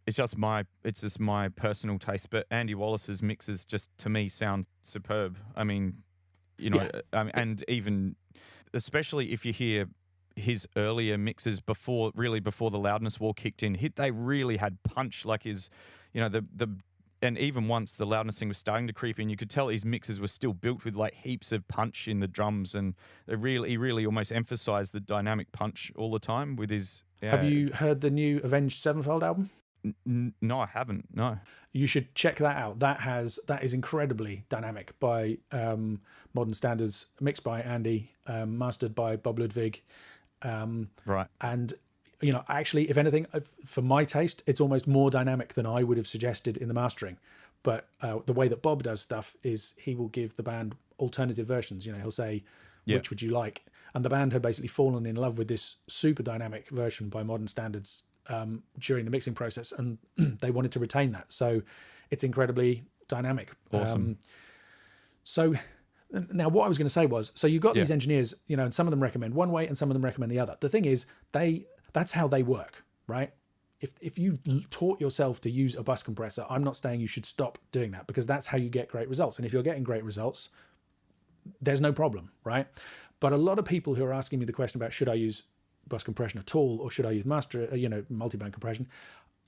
it's just my personal taste, but Andy Wallace's mixes just to me sound superb. I mean, and even especially if you hear his earlier mixes before the loudness war kicked in, they really had punch. Like and even once the loudness thing was starting to creep in, you could tell his mixes were still built with like heaps of punch in the drums, and he really almost emphasized the dynamic punch all the time with his. Have you heard the new Avenged Sevenfold album? No, I haven't. No. You should check that out. That is incredibly dynamic by modern standards, mixed by Andy, mastered by Bob Ludwig. Right. And actually, if anything, for my taste, it's almost more dynamic than I would have suggested in the mastering. But the way that Bob does stuff is he will give the band alternative versions. He'll say, which would you like? And the band had basically fallen in love with this super dynamic version by modern standards during the mixing process, and they wanted to retain that. So it's incredibly dynamic. Awesome. So now what I was going to say was, so you've got these engineers, and some of them recommend one way and some of them recommend the other. The thing is, that's how they work, right? If you've taught yourself to use a bus compressor, I'm not saying you should stop doing that, because that's how you get great results. And if you're getting great results, there's no problem, right? But a lot of people who are asking me the question about should I use bus compression at all, or should I use multiband compression,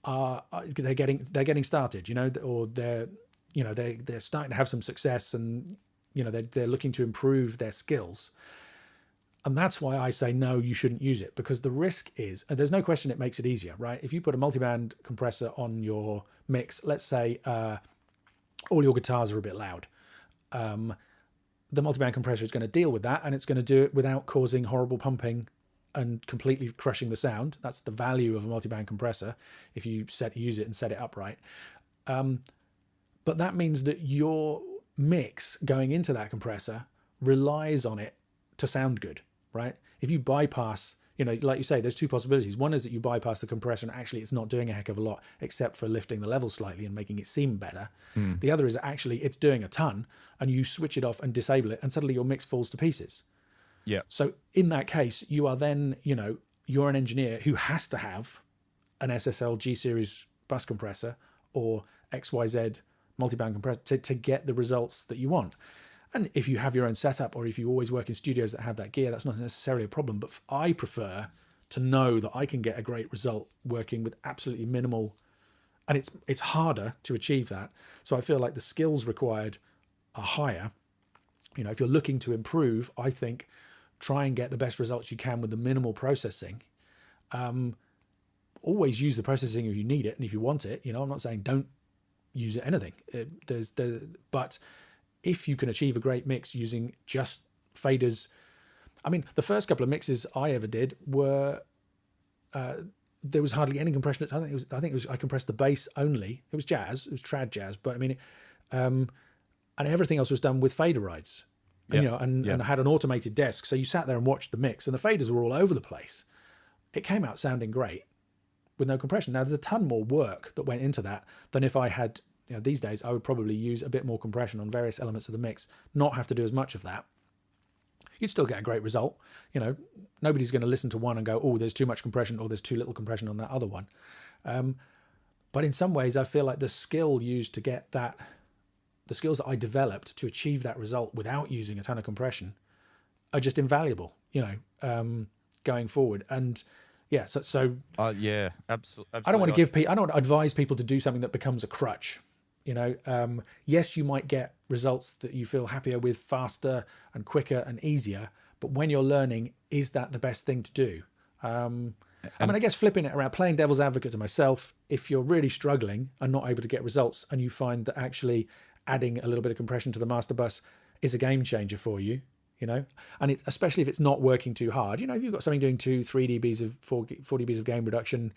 they're getting started, or they're starting to have some success, and they're looking to improve their skills. And that's why I say, no, you shouldn't use it, because the risk is, and there's no question it makes it easier, right? If you put a multiband compressor on your mix, let's say all your guitars are a bit loud. the multiband compressor is going to deal with that, and it's going to do it without causing horrible pumping and completely crushing the sound. That's the value of a multiband compressor if you use it and set it up right. But that means that your mix going into that compressor relies on it to sound good, right? If you bypass, like you say, there's two possibilities. One is that you bypass the compressor and actually it's not doing a heck of a lot except for lifting the level slightly and making it seem better. The other is actually it's doing a ton, and you switch it off and disable it, and suddenly your mix falls to pieces. Yeah. So in that case, you are then, you're an engineer who has to have an SSL G series bus compressor or XYZ multiband compressor to get the results that you want. And if you have your own setup, or if you always work in studios that have that gear, that's not necessarily a problem. But I prefer to know that I can get a great result working with absolutely minimal, and it's harder to achieve that. So I feel like the skills required are higher. If you're looking to improve, I think try and get the best results you can with the minimal processing. Always use the processing if you need it and if you want it. I'm not saying don't use anything. But if you can achieve a great mix using just faders, I mean, the first couple of mixes I ever did were there was hardly any compression. I think I compressed the bass only. It was jazz. It was trad jazz, but I mean, and everything else was done with fader rides. And I had an automated desk, so you sat there and watched the mix, and the faders were all over the place. It came out sounding great with no compression. Now, there's a ton more work that went into that than if I had, these days, I would probably use a bit more compression on various elements of the mix, not have to do as much of that. You'd still get a great result. Nobody's going to listen to one and go, oh, there's too much compression, or there's too little compression on that other one. But in some ways, I feel like the skill used to get that, the skills that I developed to achieve that result without using a ton of compression are just invaluable, going forward. And yeah, so yeah, absolutely. I don't want to advise people to do something that becomes a crutch. Yes, you might get results that you feel happier with faster and quicker and easier, but when you're learning, is that the best thing to do? I guess flipping it around, playing devil's advocate to myself, if you're really struggling and not able to get results, and you find that actually adding a little bit of compression to the master bus is a game changer for you, and especially if it's not working too hard. If you've got something doing 2-3 dBs of 4 dBs of gain reduction,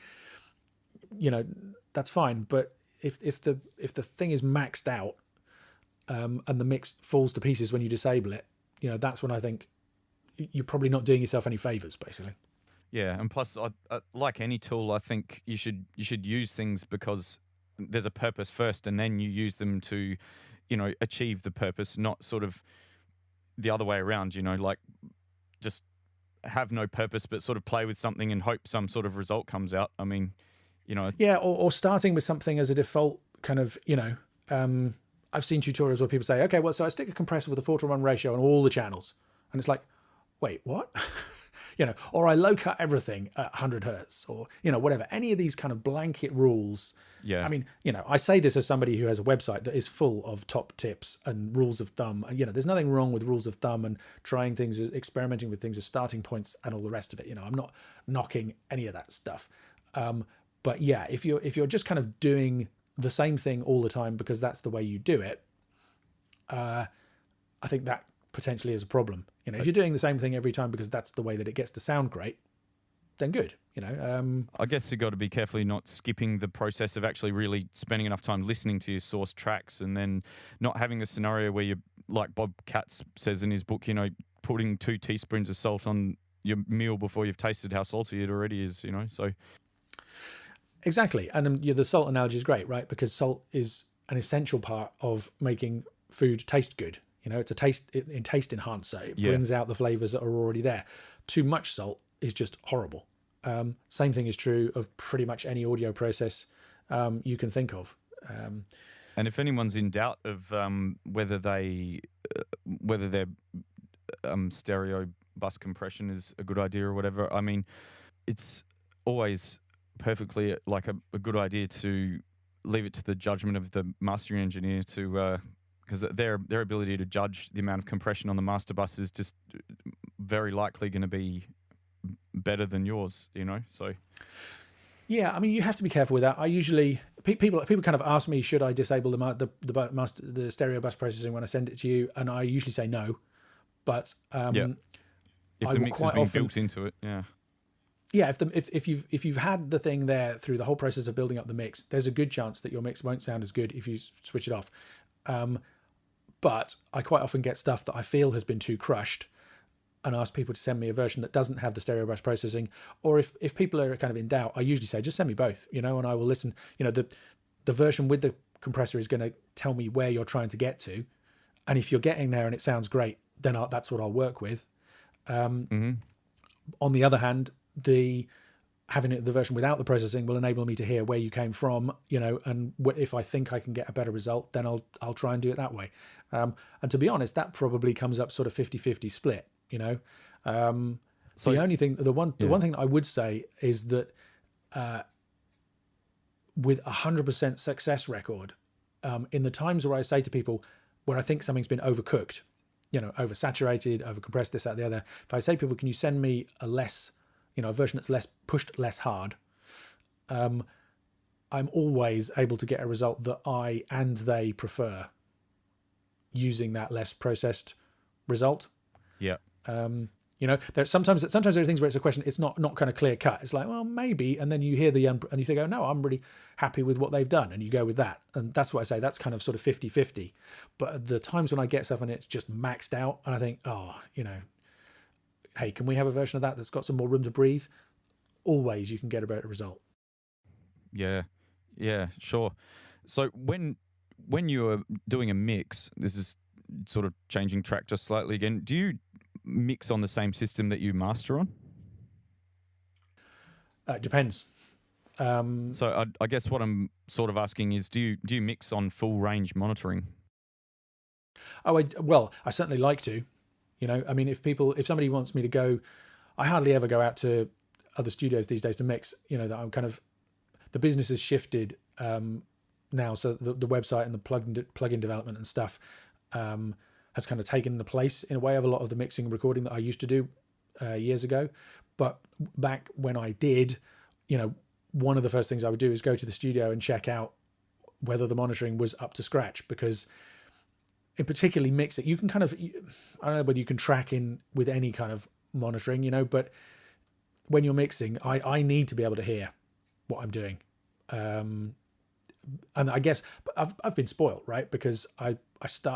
that's fine. But if the thing is maxed out and the mix falls to pieces when you disable it, that's when I think you're probably not doing yourself any favors, basically. Yeah, and plus, like any tool, I think you should use things because there's a purpose first, and then you use them to, achieve the purpose, not sort of the other way around, like just have no purpose, but sort of play with something and hope some sort of result comes out. I mean, Yeah, or starting with something as a default kind of, I've seen tutorials where people say, okay, well, so I stick a compressor with a 4:1 ratio on all the channels. And it's like, wait, what? Or I low cut everything at 100 hertz, or, whatever. Any of these kind of blanket rules. Yeah. I mean, I say this as somebody who has a website that is full of top tips and rules of thumb. There's nothing wrong with rules of thumb and trying things, experimenting with things as starting points and all the rest of it. I'm not knocking any of that stuff. But yeah, if you're just kind of doing the same thing all the time because that's the way you do it, I think that potentially is a problem. If you're doing the same thing every time because that's the way that it gets to sound great, then good. I guess you've got to be careful you're not skipping the process of actually really spending enough time listening to your source tracks, and then not having the scenario where you, like Bob Katz says in his book, putting 2 teaspoons of salt on your meal before you've tasted how salty it already is, so. Exactly. And the salt analogy is great, right? Because salt is an essential part of making food taste good. It's a taste enhancer. It brings out the flavors that are already there. Too much salt is just horrible. Same thing is true of pretty much any audio process you can think of. And if anyone's in doubt of whether their stereo bus compression is a good idea or whatever, I mean, it's always perfectly like a good idea to leave it to the judgment of the mastering engineer to because their ability to judge the amount of compression on the master bus is just very likely going to be better than yours, so. Yeah, I mean, you have to be careful with that. I usually people kind of ask me, should I disable the stereo bus processing when I send it to you? And I usually say no, but if I the will mix quite has been often, built into it, yeah. yeah, if you've had the thing there through the whole process of building up the mix, there's a good chance that your mix won't sound as good if you switch it off. But I quite often get stuff that I feel has been too crushed, and ask people to send me a version that doesn't have the stereo bus processing. Or if people are kind of in doubt, I usually say just send me both, and I will listen. The version with the compressor is going to tell me where you're trying to get to, and if you're getting there and it sounds great, then that's what I'll work with. On the other hand, having the version without the processing will enable me to hear where you came from, and if I think I can get a better result, then I'll try and do it that way. And to be honest, that probably comes up sort of 50-50 split, So the one thing I would say is that with 100% success record, in the times where I say to people, where I think something's been overcooked, oversaturated, overcompressed, this, that, the other, if I say to people, can you send me a version that's less pushed, less hard, I'm always able to get a result that I and they prefer using that less processed result. Yeah. There's sometimes there are things where it's a question, it's not kind of clear cut. It's like, well, maybe, and then you hear and you think, oh no, I'm really happy with what they've done, and you go with that. And that's what I say, that's kind of sort of 50-50. But at the times when I get stuff and it's just maxed out, and I think, hey, can we have a version of that that's got some more room to breathe? Always you can get a better result. Yeah, sure. So when you're doing a mix, this is sort of changing track just slightly again, do you mix on the same system that you master on? It depends. So I guess what I'm sort of asking is, do you mix on full range monitoring? I certainly like to. If somebody wants me to go, I hardly ever go out to other studios these days to mix. That I'm kind of, the business has shifted now, so the website and the plugin development and stuff has kind of taken the place in a way of a lot of the mixing and recording that I used to do years ago. But back when I did, one of the first things I would do is go to the studio and check out whether the monitoring was up to scratch, because in particularly mix it, you can kind of, I don't know whether you can track in with any kind of monitoring, but when you're mixing, I need to be able to hear what I'm doing. And I guess, but I've been spoiled, right? Because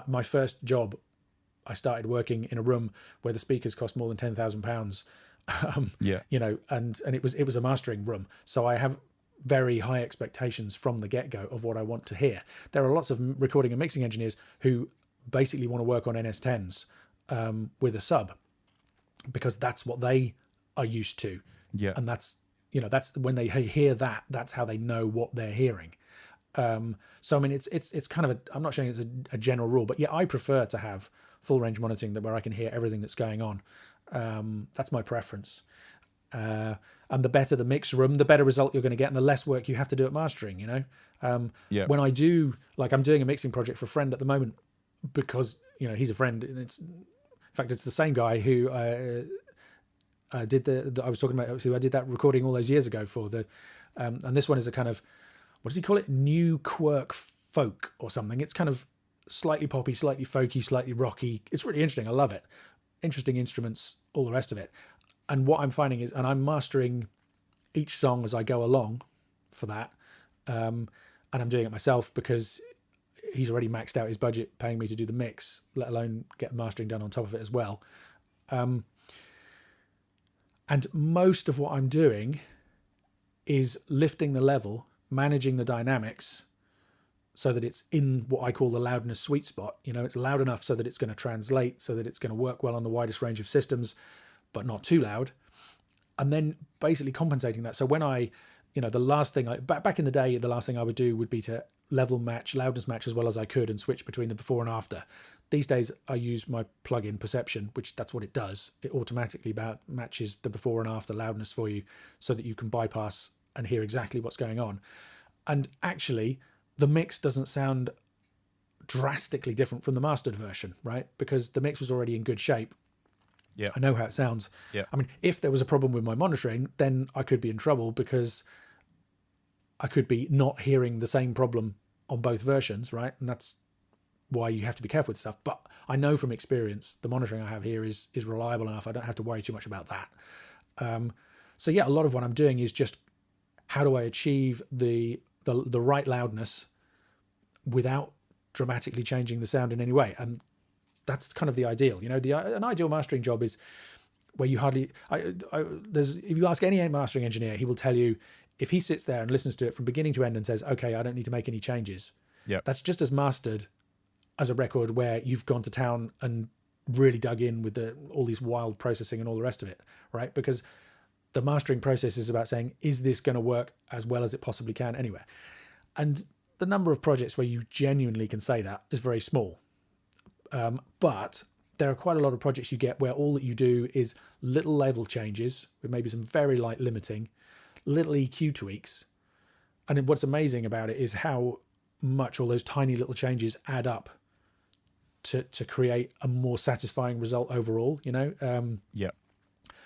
my first job, I started working in a room where the speakers cost more than £10,000. And it was a mastering room. So I have very high expectations from the get-go of what I want to hear. There are lots of recording and mixing engineers who basically want to work on NS10s with a sub, because that's what they are used to. Yeah. And that's when they hear that, that's how they know what they're hearing. So I mean, it's kind of I'm not saying it's a general rule, but yeah, I prefer to have full range monitoring where I can hear everything that's going on. That's my preference. And the better the mix room, the better result you're going to get, and the less work you have to do at mastering. When I do, like, I'm doing a mixing project for a friend at the moment, because he's a friend, and in fact it's the same guy who did I was talking about, who I did that recording all those years ago for the, and this one is a kind of, what does he call it? New quirk folk or something. It's kind of slightly poppy, slightly folky, slightly rocky. It's really interesting. I love it. Interesting instruments, all the rest of it. And what I'm finding is, and I'm mastering each song as I go along for that. And I'm doing it myself because he's already maxed out his budget paying me to do the mix, let alone get mastering done on top of it as well. And most of what I'm doing is lifting the level, managing the dynamics so that it's in what I call the loudness sweet spot. It's loud enough so that it's going to translate, so that it's going to work well on the widest range of systems, but not too loud. And then basically compensating that. So when the last thing back in the day, the last thing I would do would be to loudness match as well as I could and switch between the before and after. These days I use my plugin Perception, which that's what it does. It automatically matches the before and after loudness for you so that you can bypass and hear exactly what's going on. And actually the mix doesn't sound drastically different from the mastered version, right? Because the mix was already in good shape. Yeah, I know how it sounds. Yeah. I mean, if there was a problem with my monitoring, then I could be in trouble, because I could be not hearing the same problem on both versions, right? And that's why you have to be careful with stuff. But I know from experience, the monitoring I have here is reliable enough. I don't have to worry too much about that. So yeah, a lot of what I'm doing is just how do I achieve the right loudness without dramatically changing the sound in any way? And that's kind of the ideal. An ideal mastering job is where you hardly. If you ask any mastering engineer, he will tell you if he sits there and listens to it from beginning to end and says, "Okay, I don't need to make any changes." Yeah, that's just as mastered as a record where you've gone to town and really dug in with all these wild processing and all the rest of it, right? Because the mastering process is about saying, is this going to work as well as it possibly can anywhere? And the number of projects where you genuinely can say that is very small. But there are quite a lot of projects you get where all that you do is little level changes with maybe some very light limiting, little EQ tweaks. And then what's amazing about it is how much all those tiny little changes add up to create a more satisfying result overall, Yeah.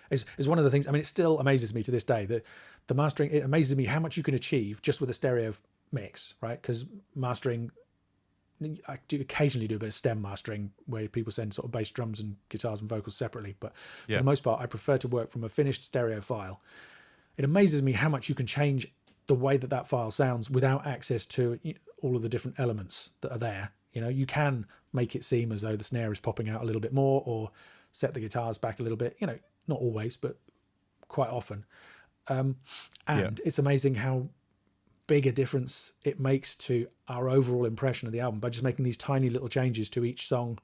Is one of the things. I mean, it still amazes me to this day that the mastering, it amazes me how much you can achieve just with a stereo mix, right? Because mastering, I do occasionally do a bit of stem mastering where people send sort of bass, drums and guitars and vocals separately. But for the most part, I prefer to work from a finished stereo file. It amazes me how much you can change the way that file sounds without access to all of the different elements that are there. You can make it seem as though the snare is popping out a little bit more or set the guitars back a little bit, not always, but quite often. It's amazing how big a difference it makes to our overall impression of the album by just making these tiny little changes to each song,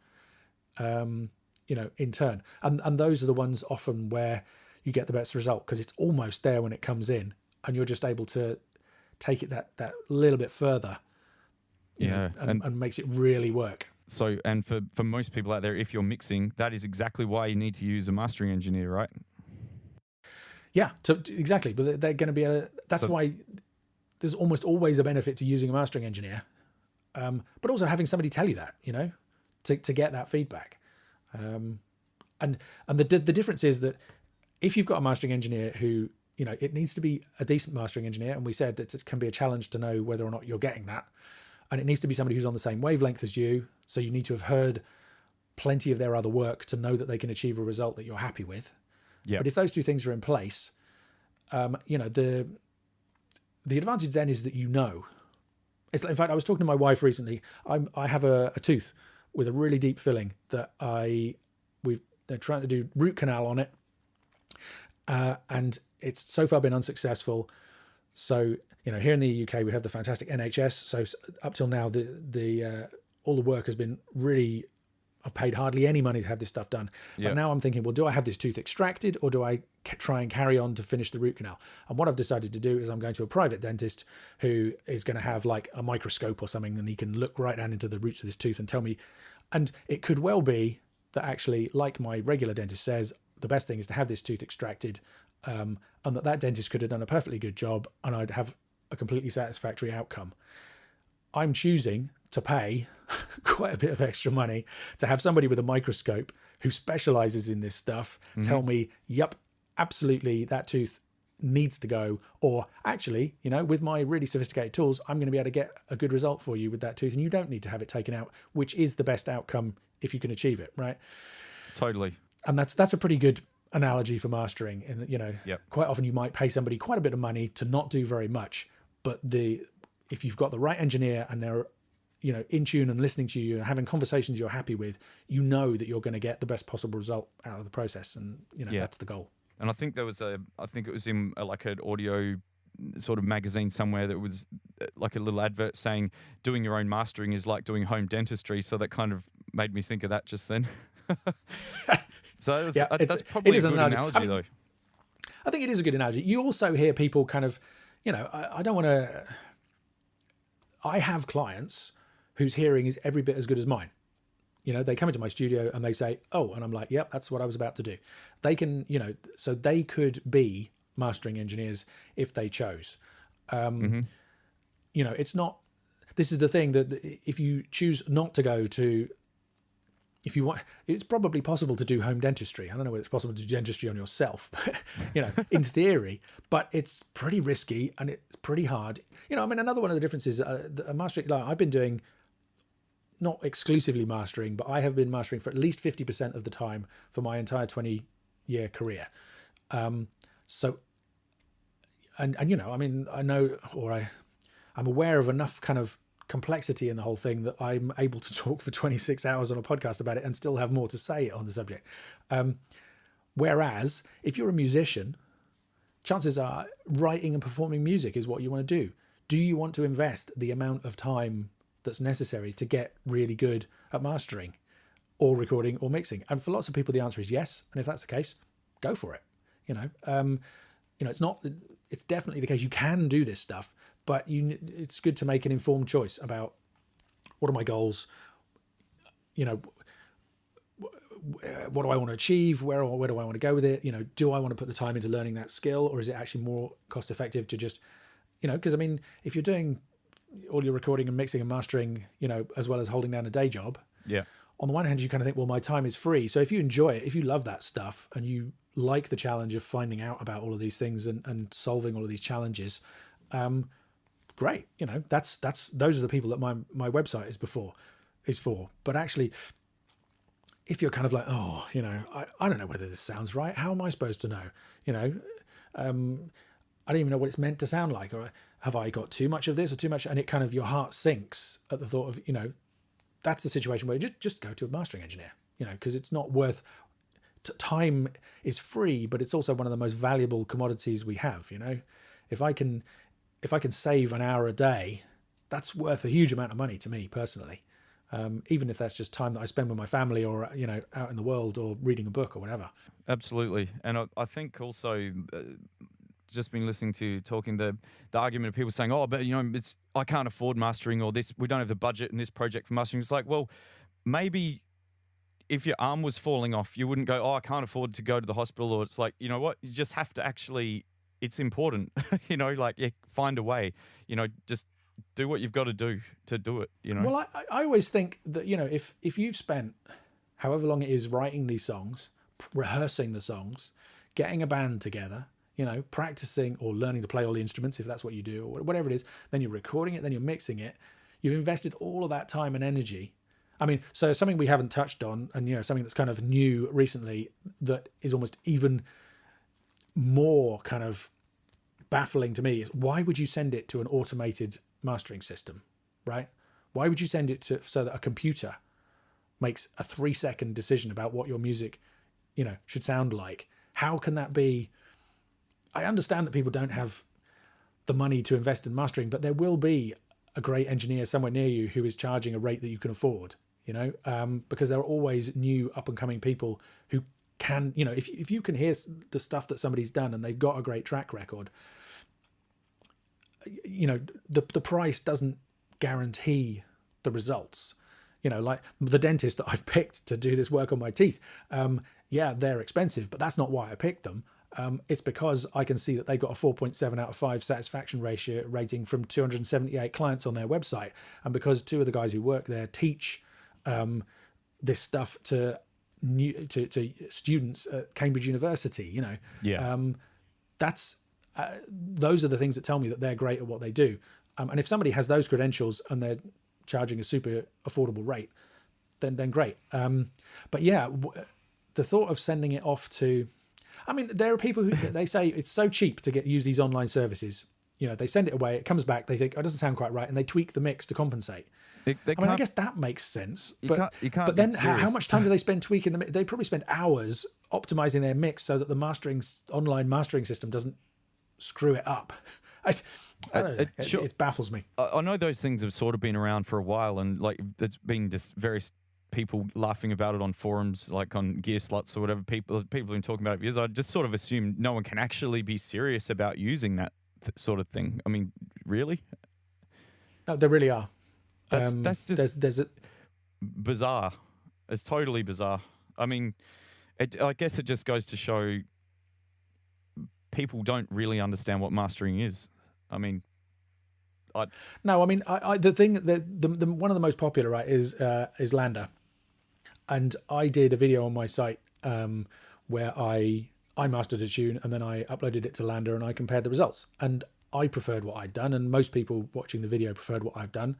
in turn. And those are the ones often where you get the best result because it's almost there when it comes in and you're just able to take it that little bit further, and makes it really work. So, and for most people out there, if you're mixing, that is exactly why you need to use a mastering engineer, right? Yeah, exactly. But they're going to be why there's almost always a benefit to using a mastering engineer, but also having somebody tell you that, to get that feedback. And the difference is that if you've got a mastering engineer who, it needs to be a decent mastering engineer, and we said that it can be a challenge to know whether or not you're getting that. And it needs to be somebody who's on the same wavelength as you. So you need to have heard plenty of their other work to know that they can achieve a result that you're happy with. Yeah. But if those two things are in place, the advantage then is that It's, in fact, I was talking to my wife recently. I have a tooth with a really deep filling that they're trying to do root canal on it, and it's so far been unsuccessful. So here in the UK we have the fantastic NHS. So up till now, all the work has been really. I've paid hardly any money to have this stuff done. But now I'm thinking, well, do I have this tooth extracted or do I try and carry on to finish the root canal? And what I've decided to do is I'm going to a private dentist who is going to have like a microscope or something, and he can look right down into the roots of this tooth and tell me. And it could well be that actually, like my regular dentist says, the best thing is to have this tooth extracted, and that dentist could have done a perfectly good job and I'd have a completely satisfactory outcome. I'm choosing to pay quite a bit of extra money to have somebody with a microscope who specializes in this stuff tell me, yep, absolutely, that tooth needs to go. Or actually, with my really sophisticated tools, I'm going to be able to get a good result for you with that tooth, and you don't need to have it taken out, which is the best outcome if you can achieve it, right? Totally. And that's a pretty good analogy for mastering. And quite often you might pay somebody quite a bit of money to not do very much, but if you've got the right engineer and they're in tune and listening to you and having conversations you're happy with, that you're going to get the best possible result out of the process, and that's the goal. And I think it was in like an audio sort of magazine somewhere that was like a little advert saying doing your own mastering is like doing home dentistry. So that kind of made me think of that just then. So that's probably a good analogy though. I think it is a good analogy. You also hear people kind of, I don't want to. I have clients whose hearing is every bit as good as mine. They come into my studio and they say, oh, and I'm like, yep, that's what I was about to do. They can, so they could be mastering engineers if they chose. It's not, this is the thing that if you choose not to go to if you want, it's probably possible to do home dentistry. I don't know whether it's possible to do dentistry on yourself, but, in theory, but it's pretty risky and it's pretty hard. Another one of the differences, mastering, like I've been doing, not exclusively mastering, but I have been mastering for at least 50% of the time for my entire 20-year career. So, and I know, I'm aware of enough kind of complexity in the whole thing that I'm able to talk for 26 hours on a podcast about it and still have more to say on the subject. Whereas if you're a musician, chances are writing and performing music is what you want to do. Do you want to invest the amount of time that's necessary to get really good at mastering or recording or mixing? And for lots of people, the answer is yes. And if that's the case, go for it. It's definitely the case. You can do this stuff, but it's good to make an informed choice about what are my goals, what do I want to achieve? Where do I want to go with it? Do I want to put the time into learning that skill, or is it actually more cost effective to just, because if you're doing all your recording and mixing and mastering, as well as holding down a day job. Yeah. On the one hand, you kind of think, well, my time is free. So if you enjoy it, if you love that stuff and you like the challenge of finding out about all of these things and solving all of these challenges, great. Those are the people that my website is for. But actually, if you're kind of like, I don't know whether this sounds right. How am I supposed to know? I don't even know what it's meant to sound like, or have I got too much of this or too much? And it kind of, your heart sinks at the thought of, that's the situation where you just go to a mastering engineer, because it's not worth, time is free, but it's also one of the most valuable commodities we have. If I can save an hour a day, that's worth a huge amount of money to me personally. Even if that's just time that I spend with my family or, out in the world or reading a book or whatever. Absolutely. And I think also just been listening to you talking, the argument of people saying, oh, but I can't afford mastering, or this, we don't have the budget in this project for mastering. It's like, well, maybe if your arm was falling off, you wouldn't go, oh, I can't afford to go to the hospital. Or it's like, you know what, you just have to actually, it's important, find a way, just do what you've got to do it, Well, I always think that, if you've spent however long it is writing these songs, rehearsing the songs, getting a band together, practicing or learning to play all the instruments, if that's what you do, or whatever it is, then you're recording it, then you're mixing it. You've invested all of that time and energy. So something we haven't touched on, and, something that's kind of new recently that is almost even more kind of baffling to me is, why would you send it to an automated mastering system, right? Why would you send it so that a computer makes a 3-second decision about what your music, should sound like? How can that be? I understand that people don't have the money to invest in mastering, but there will be a great engineer somewhere near you who is charging a rate that you can afford, because there are always new up and coming people who can, if you can hear the stuff that somebody's done and they've got a great track record, the price doesn't guarantee the results. Like the dentist that I've picked to do this work on my teeth, they're expensive, but that's not why I picked them. It's because I can see that they've got a 4.7 out of 5 satisfaction rating from 278 clients on their website. And because 2 of the guys who work there teach this stuff to students at Cambridge University, those are the things that tell me that they're great at what they do. And if somebody has those credentials and they're charging a super affordable rate, then great. But yeah, the thought of sending it off to, there are people who they say it's so cheap to use these online services. They send it away, it comes back, they think, oh, it doesn't sound quite right, and they tweak the mix to compensate. I guess that makes sense. But then how much time do they spend tweaking the mix? They probably spend hours optimizing their mix so that the online mastering system doesn't screw it up. I don't know. It baffles me. I know those things have sort of been around for a while, and like there's been just various people laughing about it on forums, like on Gear Slots or whatever. People have been talking about it for years. I just sort of assume no one can actually be serious about using that sort of thing. Really? No, there really are. That's just there's bizarre. It's totally bizarre. I guess it just goes to show people don't really understand what mastering is. The thing, the one of the most popular, right, is Lander. And I did a video on my site where I mastered a tune and then I uploaded it to Lander and I compared the results. And I preferred what I'd done, and most people watching the video preferred what I've done.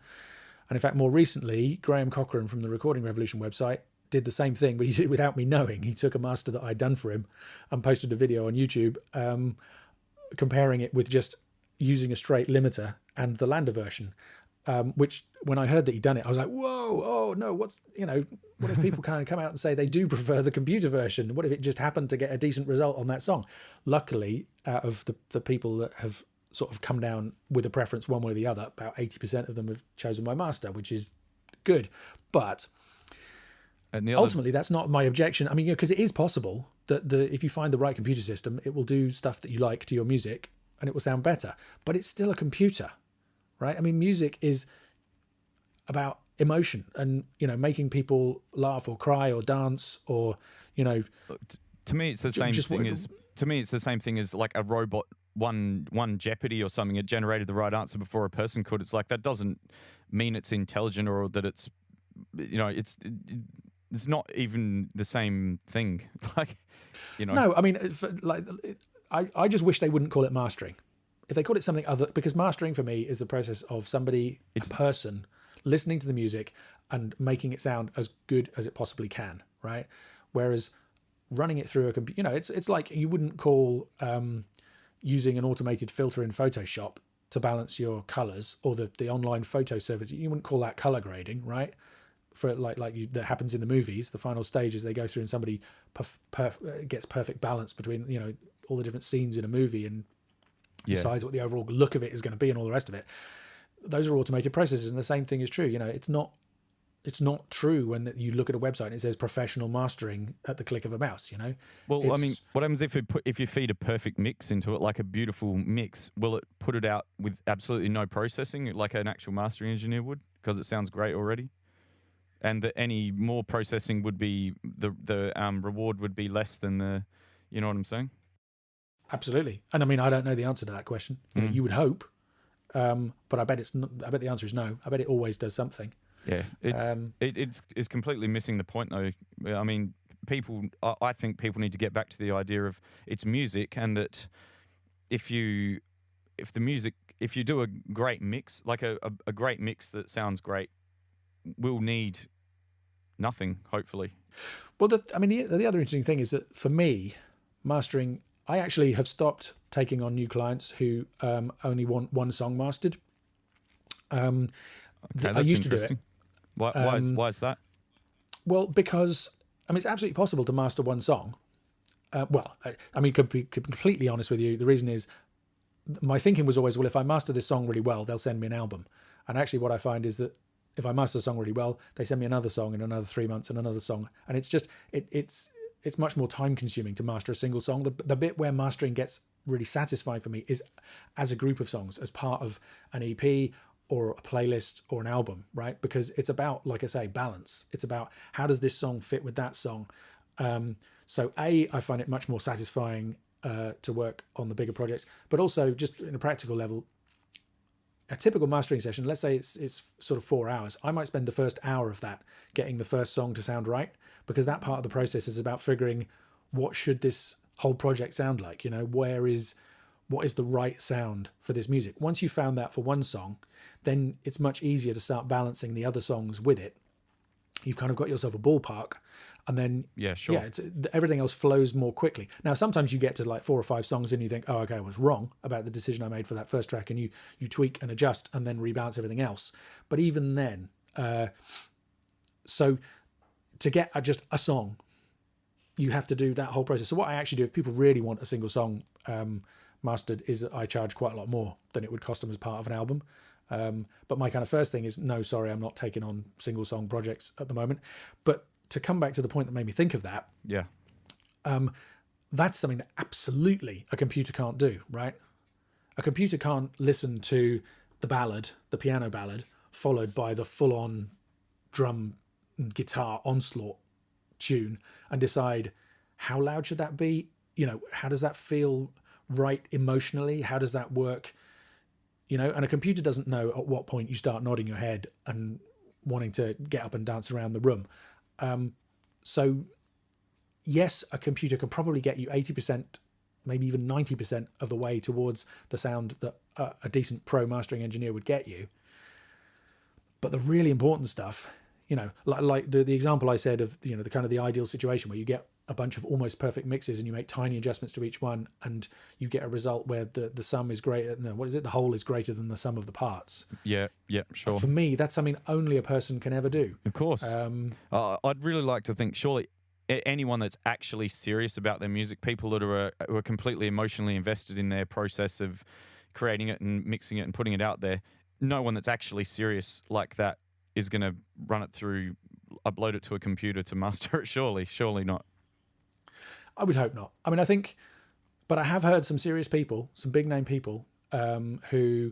And in fact, more recently, Graham Cochran from the Recording Revolution website did the same thing, but he did it without me knowing. He took a master that I'd done for him and posted a video on YouTube comparing it with just using a straight limiter and the Lander version. Which, when I heard that he'd done it, I was like, whoa, oh no, what if people kind of come out and say they do prefer the computer version? What if it just happened to get a decent result on that song? Luckily, out of the people that have sort of come down with a preference one way or the other, about 80% of them have chosen my master, which is good. But ultimately, that's not my objection. I mean, because it is possible that if you find the right computer system, it will do stuff that you like to your music and it will sound better. But it's still a computer, right? I mean, music is about emotion and, making people laugh or cry or dance or, To me, it's the same thing as. To me, it's the same thing as like a robot won Jeopardy or something. It generated the right answer before a person could. It's like that doesn't mean it's intelligent or that it's, it's not even the same thing. No, I mean, I just wish they wouldn't call it mastering. If they called it something other, because mastering for me is the process of a person listening to the music and making it sound as good as it possibly can, right? Whereas running it through a computer, it's like you wouldn't call using an automated filter in Photoshop to balance your colors, or the online photo service. You wouldn't call that color grading, right? For that happens in the movies. The final stage is they go through and somebody gets perfect balance between all the different scenes in a movie and decides what the overall look of it is going to be and all the rest of it. Those are automated processes, and the same thing is true. It's not true when you look at a website and it says professional mastering at the click of a mouse. Well, I mean, what happens if you feed a perfect mix into it, like a beautiful mix? Will it put it out with absolutely no processing, like an actual mastering engineer would, because it sounds great already? And that any more processing would be the reward would be less than the, you know what I'm saying? Absolutely. And I mean, I don't know the answer to that question. You would hope, but I bet I bet the answer is no. I bet it always does something. Yeah, it's completely missing the point though. I mean, I think people need to get back to the idea of it's music, and that if you do a great mix, like a great mix that sounds great, will need nothing, hopefully. Well, the other interesting thing is that for me, mastering, I actually have stopped taking on new clients who only want one song mastered. I used to do it. Why is that? Well, because it's absolutely possible to master one song. To be completely honest with you, the reason is my thinking was always, well, if I master this song really well, they'll send me an album. And actually what I find is that if I master a song really well, they send me another song in another 3 months and another song. And it's just, it's much more time consuming to master a single song. The bit where mastering gets really satisfying for me is as a group of songs, as part of an EP or a playlist or an album, right? Because it's about, like I say, balance. It's about how does this song fit with that song? So I find it much more satisfying to work on the bigger projects, but also just in a practical level, a typical mastering session, let's say it's sort of 4 hours. I might spend the first hour of that getting the first song to sound right, because that part of the process is about figuring what should this whole project sound like? What is the right sound for this music? Once you've found that for one song, then it's much easier to start balancing the other songs with it. You've kind of got yourself a ballpark, and then everything else flows more quickly. Now, sometimes you get to like 4 or 5 songs and you think, oh, okay, I was wrong about the decision I made for that first track, and you tweak and adjust and then rebalance everything else. But even then, so to get just a song, you have to do that whole process. So what I actually do, if people really want a single song mastered, is I charge quite a lot more than it would cost them as part of an album. But my kind of first thing is, no, sorry, I'm not taking on single song projects at the moment. But to come back to the point that made me think of that, that's something that absolutely a computer can't do, right? A computer can't listen to the piano ballad, followed by the full-on drum and guitar onslaught tune and decide how loud should that be? How does that feel right emotionally? How does that work? And a computer doesn't know at what point you start nodding your head and wanting to get up and dance around the room. So yes, a computer can probably get you 80%, maybe even 90% of the way towards the sound that a decent pro mastering engineer would get you. But the really important stuff, like the example I said of, the kind of the ideal situation where you get a bunch of almost perfect mixes and you make tiny adjustments to each one and you get a result where the sum is greater. No, what is it? The whole is greater than the sum of the parts. Yeah, sure. For me, that's something only a person can ever do. Of course. I'd really like to think, surely anyone that's actually serious about their music, people that are who are completely emotionally invested in their process of creating it and mixing it and putting it out there, no one that's actually serious like that is going to run it through, upload it to a computer to master it. Surely not. I would hope not. I mean, but I have heard some serious people, some big name people, who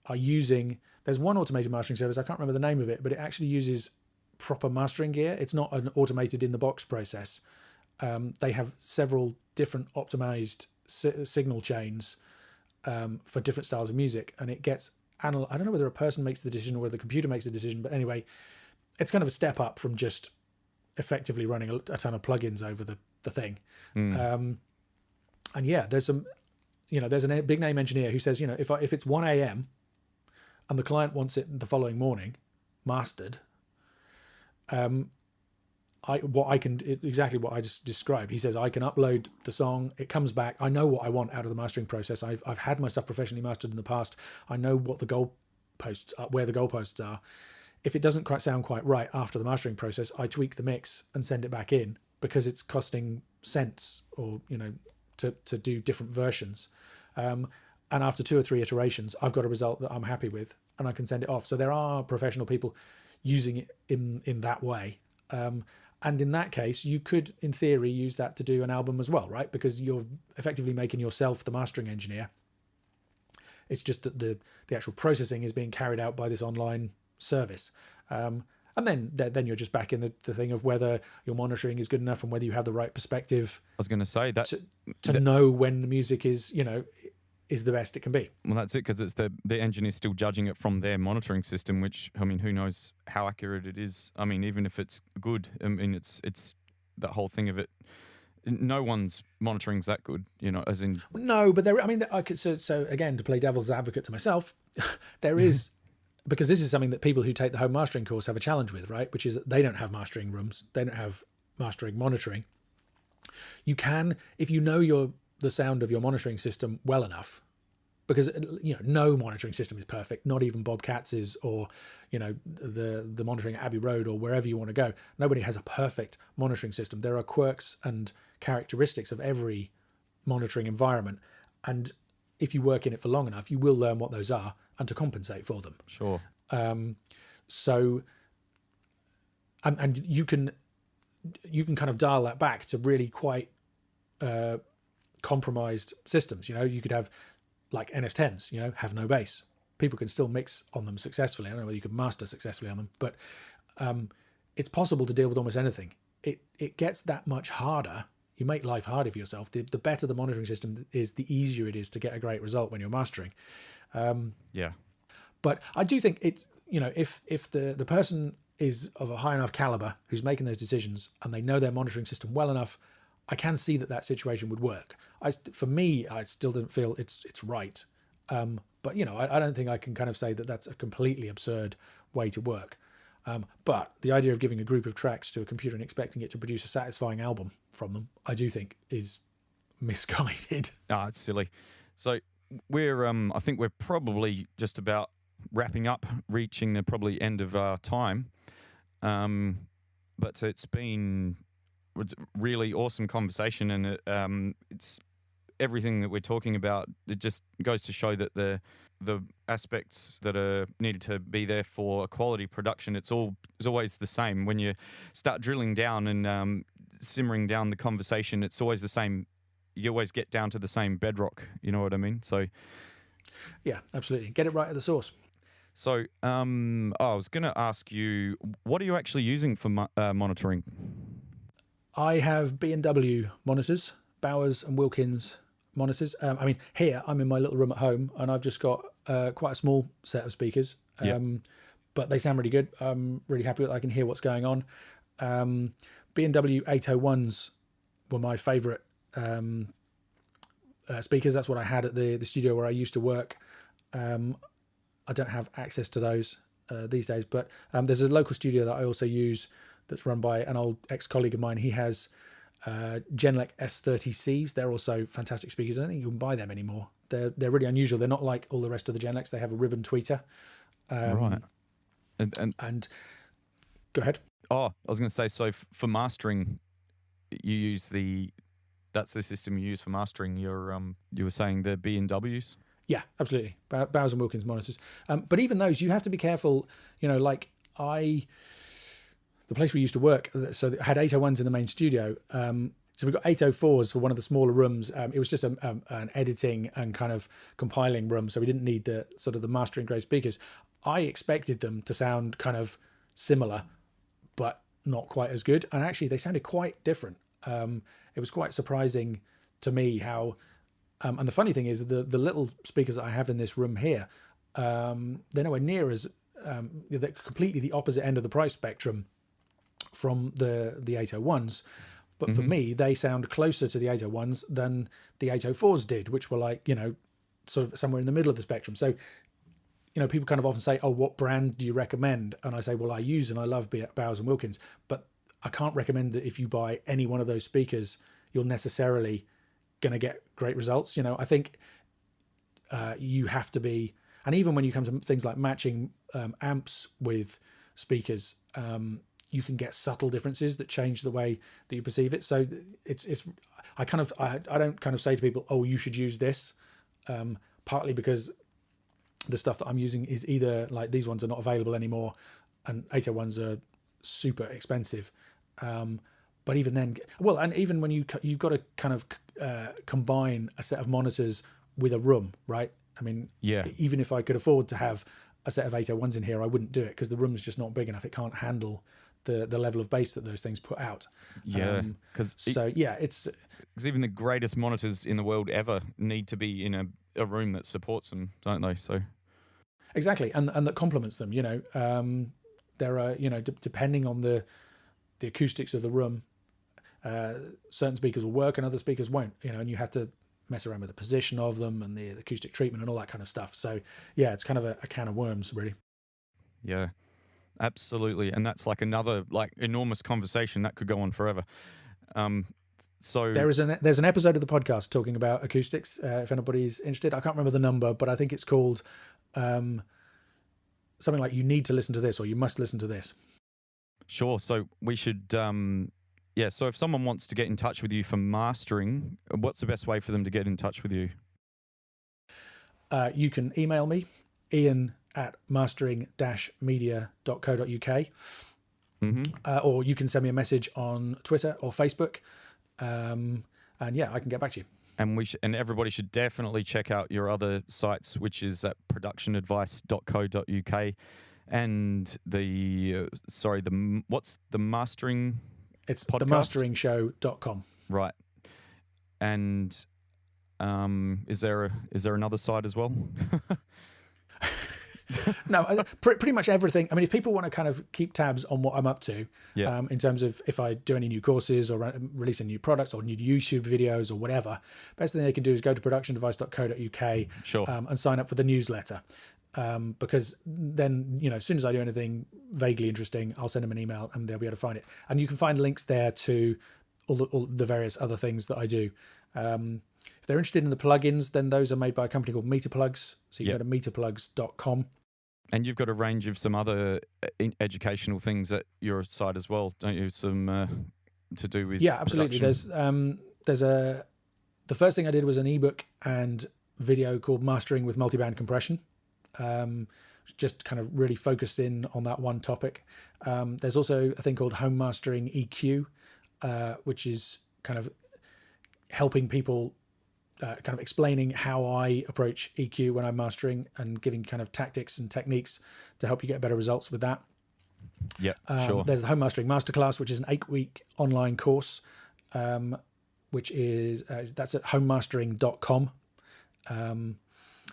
are using, there's one automated mastering service, I can't remember the name of it, but it actually uses proper mastering gear. It's not an automated in the box process. They have several different optimized signal chains for different styles of music, and it gets I don't know whether a person makes the decision or whether the computer makes the decision, but anyway, it's kind of a step up from just effectively running a ton of plugins over the thing. And yeah, there's a big name engineer who says, if it's 1 a.m. and the client wants it the following morning mastered, exactly what I just described. He says, I can upload the song, it comes back, I know what I want out of the mastering process. I've had my stuff professionally mastered in the past. I know what the goalposts are, where the goalposts are. If it doesn't quite sound quite right after the mastering process, I tweak the mix and send it back in because it's costing cents or, to do different versions. And after 2 or 3 iterations, I've got a result that I'm happy with and I can send it off. So there are professional people using it in that way. And in that case, you could, in theory, use that to do an album as well, right? Because you're effectively making yourself the mastering engineer. It's just that the actual processing is being carried out by this online service. And then you're just back in the thing of whether your monitoring is good enough and whether you have the right perspective. I was going to say that to know when the music is, is the best it can be. Well, that's it, because it's the engineer's still judging it from their monitoring system, which, I mean, who knows how accurate it is. I mean, even if it's good, I mean, it's that whole thing of it. No one's monitoring's that good, as in... No, but I could, so again, to play devil's advocate to myself, there is... Because this is something that people who take the home mastering course have a challenge with, right? Which is that they don't have mastering rooms. They don't have mastering monitoring. You can, if you know the sound of your monitoring system well enough, because no monitoring system is perfect, not even Bob Katz's or the monitoring at Abbey Road or wherever you want to go. Nobody has a perfect monitoring system. There are quirks and characteristics of every monitoring environment, and if you work in it for long enough, you will learn what those are and to compensate for them. Sure. So and you can kind of dial that back to really quite compromised systems. You could have like NS10s, have no bass. People can still mix on them successfully. I don't know whether you could master successfully on them, but it's possible to deal with almost anything. It gets that much harder. You make life harder for yourself. The better the monitoring system is, the easier it is to get a great result when you're mastering. Yeah. But I do think it's, if the person is of a high enough caliber who's making those decisions and they know their monitoring system well enough, I can see that situation would work. For me, I still don't feel it's right. But, I don't think I can kind of say that that's a completely absurd way to work. But the idea of giving a group of tracks to a computer and expecting it to produce a satisfying album from them, I do think is misguided. It's silly. So I think we're probably just about wrapping up, reaching the probably end of our time. But it's been a really awesome conversation, and it's everything that we're talking about. It just goes to show that the aspects that are needed to be there for a quality production, it's always the same. When you start drilling down and simmering down the conversation, it's always the same. You always get down to the same bedrock. You know what I mean? So, yeah, absolutely. Get it right at the source. So, I was going to ask you, what are you actually using for monitoring? I have B&W monitors, Bowers and Wilkins monitors. Here I'm in my little room at home, and I've just got quite a small set of speakers. But they sound really good. I'm really happy with it. I can hear what's going on. B&W 801s were my favorite speakers. That's what I had at the studio where I used to work. I don't have access to those these days, but there's a local studio that I also use that's run by an old ex-colleague of mine. He has Genelec S30Cs. They're also fantastic speakers. I don't think you can buy them anymore. They're really unusual. They're not like all the rest of the Genelecs. They have a ribbon tweeter. Right. And go ahead. Oh, I was going to say, so for mastering, you use that's the system you use for mastering your, you were saying the B&Ws? Yeah, absolutely. Bowers and Wilkins monitors. But even those, you have to be careful. Like the place we used to work, so it had 801s in the main studio. So we got 804s for one of the smaller rooms. It was just an editing and kind of compiling room, so we didn't need the sort of the mastering grade speakers. I expected them to sound kind of similar, but not quite as good. And actually, they sounded quite different. It was quite surprising to me how. And the funny thing is, the little speakers that I have in this room here, they're nowhere near as they're completely the opposite end of the price spectrum from the 801s. But for me, they sound closer to the 801s than the 804s did, which were like, sort of somewhere in the middle of the spectrum. So, people kind of often say, oh, what brand do you recommend? And I say, well, I use and I love Bowers and Wilkins, but I can't recommend that if you buy any one of those speakers, you're necessarily going to get great results. I think you have to be, and even when you come to things like matching amps with speakers, you can get subtle differences that change the way that you perceive it. So I don't kind of say to people, oh, you should use this, partly because the stuff that I'm using is either like these ones are not available anymore and 801s are super expensive. But even then, and even when you've got to kind of combine a set of monitors with a room, right? I mean, yeah. Even if I could afford to have a set of 801s in here, I wouldn't do it because the room's just not big enough. It can't handle the level of bass that those things put out. Yeah, it's because even the greatest monitors in the world ever need to be in a room that supports them, don't they? So exactly, and that complements them. There are depending on the acoustics of the room, certain speakers will work and other speakers won't. And you have to mess around with the position of them and the acoustic treatment and all that kind of stuff. So yeah, it's kind of a can of worms, really. Yeah. Absolutely, and that's like another enormous conversation that could go on forever. So there's an episode of the podcast talking about acoustics. If anybody's interested, I can't remember the number, but I think it's called something like "You need to listen to this" or "You must listen to this." Sure. So we should. So if someone wants to get in touch with you for mastering, what's the best way for them to get in touch with you? You can email me, ian@mastering-media.co.uk, or you can send me a message on Twitter or Facebook, and I can get back to you. And and everybody should definitely check out your other sites, which is at productionadvice.co.uk, and what's the mastering? It's themastering.show.com. Right, and is there another site as well? No, pretty much everything. I mean, if people want to kind of keep tabs on what I'm up to, in terms of if I do any new courses or release any new products or new YouTube videos or whatever, best thing they can do is go to productionadvice.co.uk Sure. And sign up for the newsletter. Because then, as soon as I do anything vaguely interesting, I'll send them an email and they'll be able to find it. And you can find links there to all the various other things that I do. If they're interested in the plugins, then those are made by a company called Meterplugs. So you go to meterplugs.com. And you've got a range of some other educational things at your site as well, don't you? Some to do with absolutely. Production. The first thing I did was an ebook and video called Mastering with Multiband Compression. Just kind of really focused in on that one topic. There's also a thing called Home Mastering EQ, which is kind of helping people, kind of explaining how I approach EQ when I'm mastering and giving kind of tactics and techniques to help you get better results with that. Yeah, sure. There's the Home Mastering Masterclass, which is an 8-week online course, which is that's at homemastering.com.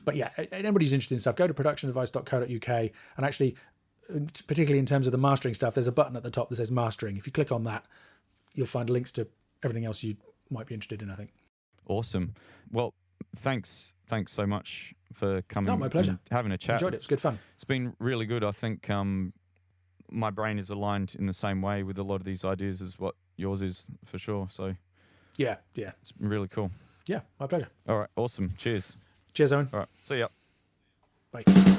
But yeah, anybody's interested in stuff, go to productionadvice.co.uk, and actually, particularly in terms of the mastering stuff, there's a button at the top that says mastering. If you click on that, you'll find links to everything else you might be interested in, I think. Awesome. Well, thanks so much for coming. No, my pleasure. And having a chat. Enjoyed it. It's good fun. It's been really good. I think my brain is aligned in the same way with a lot of these ideas as what yours is, for sure. So Yeah. it's really cool. Yeah, my pleasure. All right. Awesome. Cheers. Cheers, Owen. All right. See ya. Bye.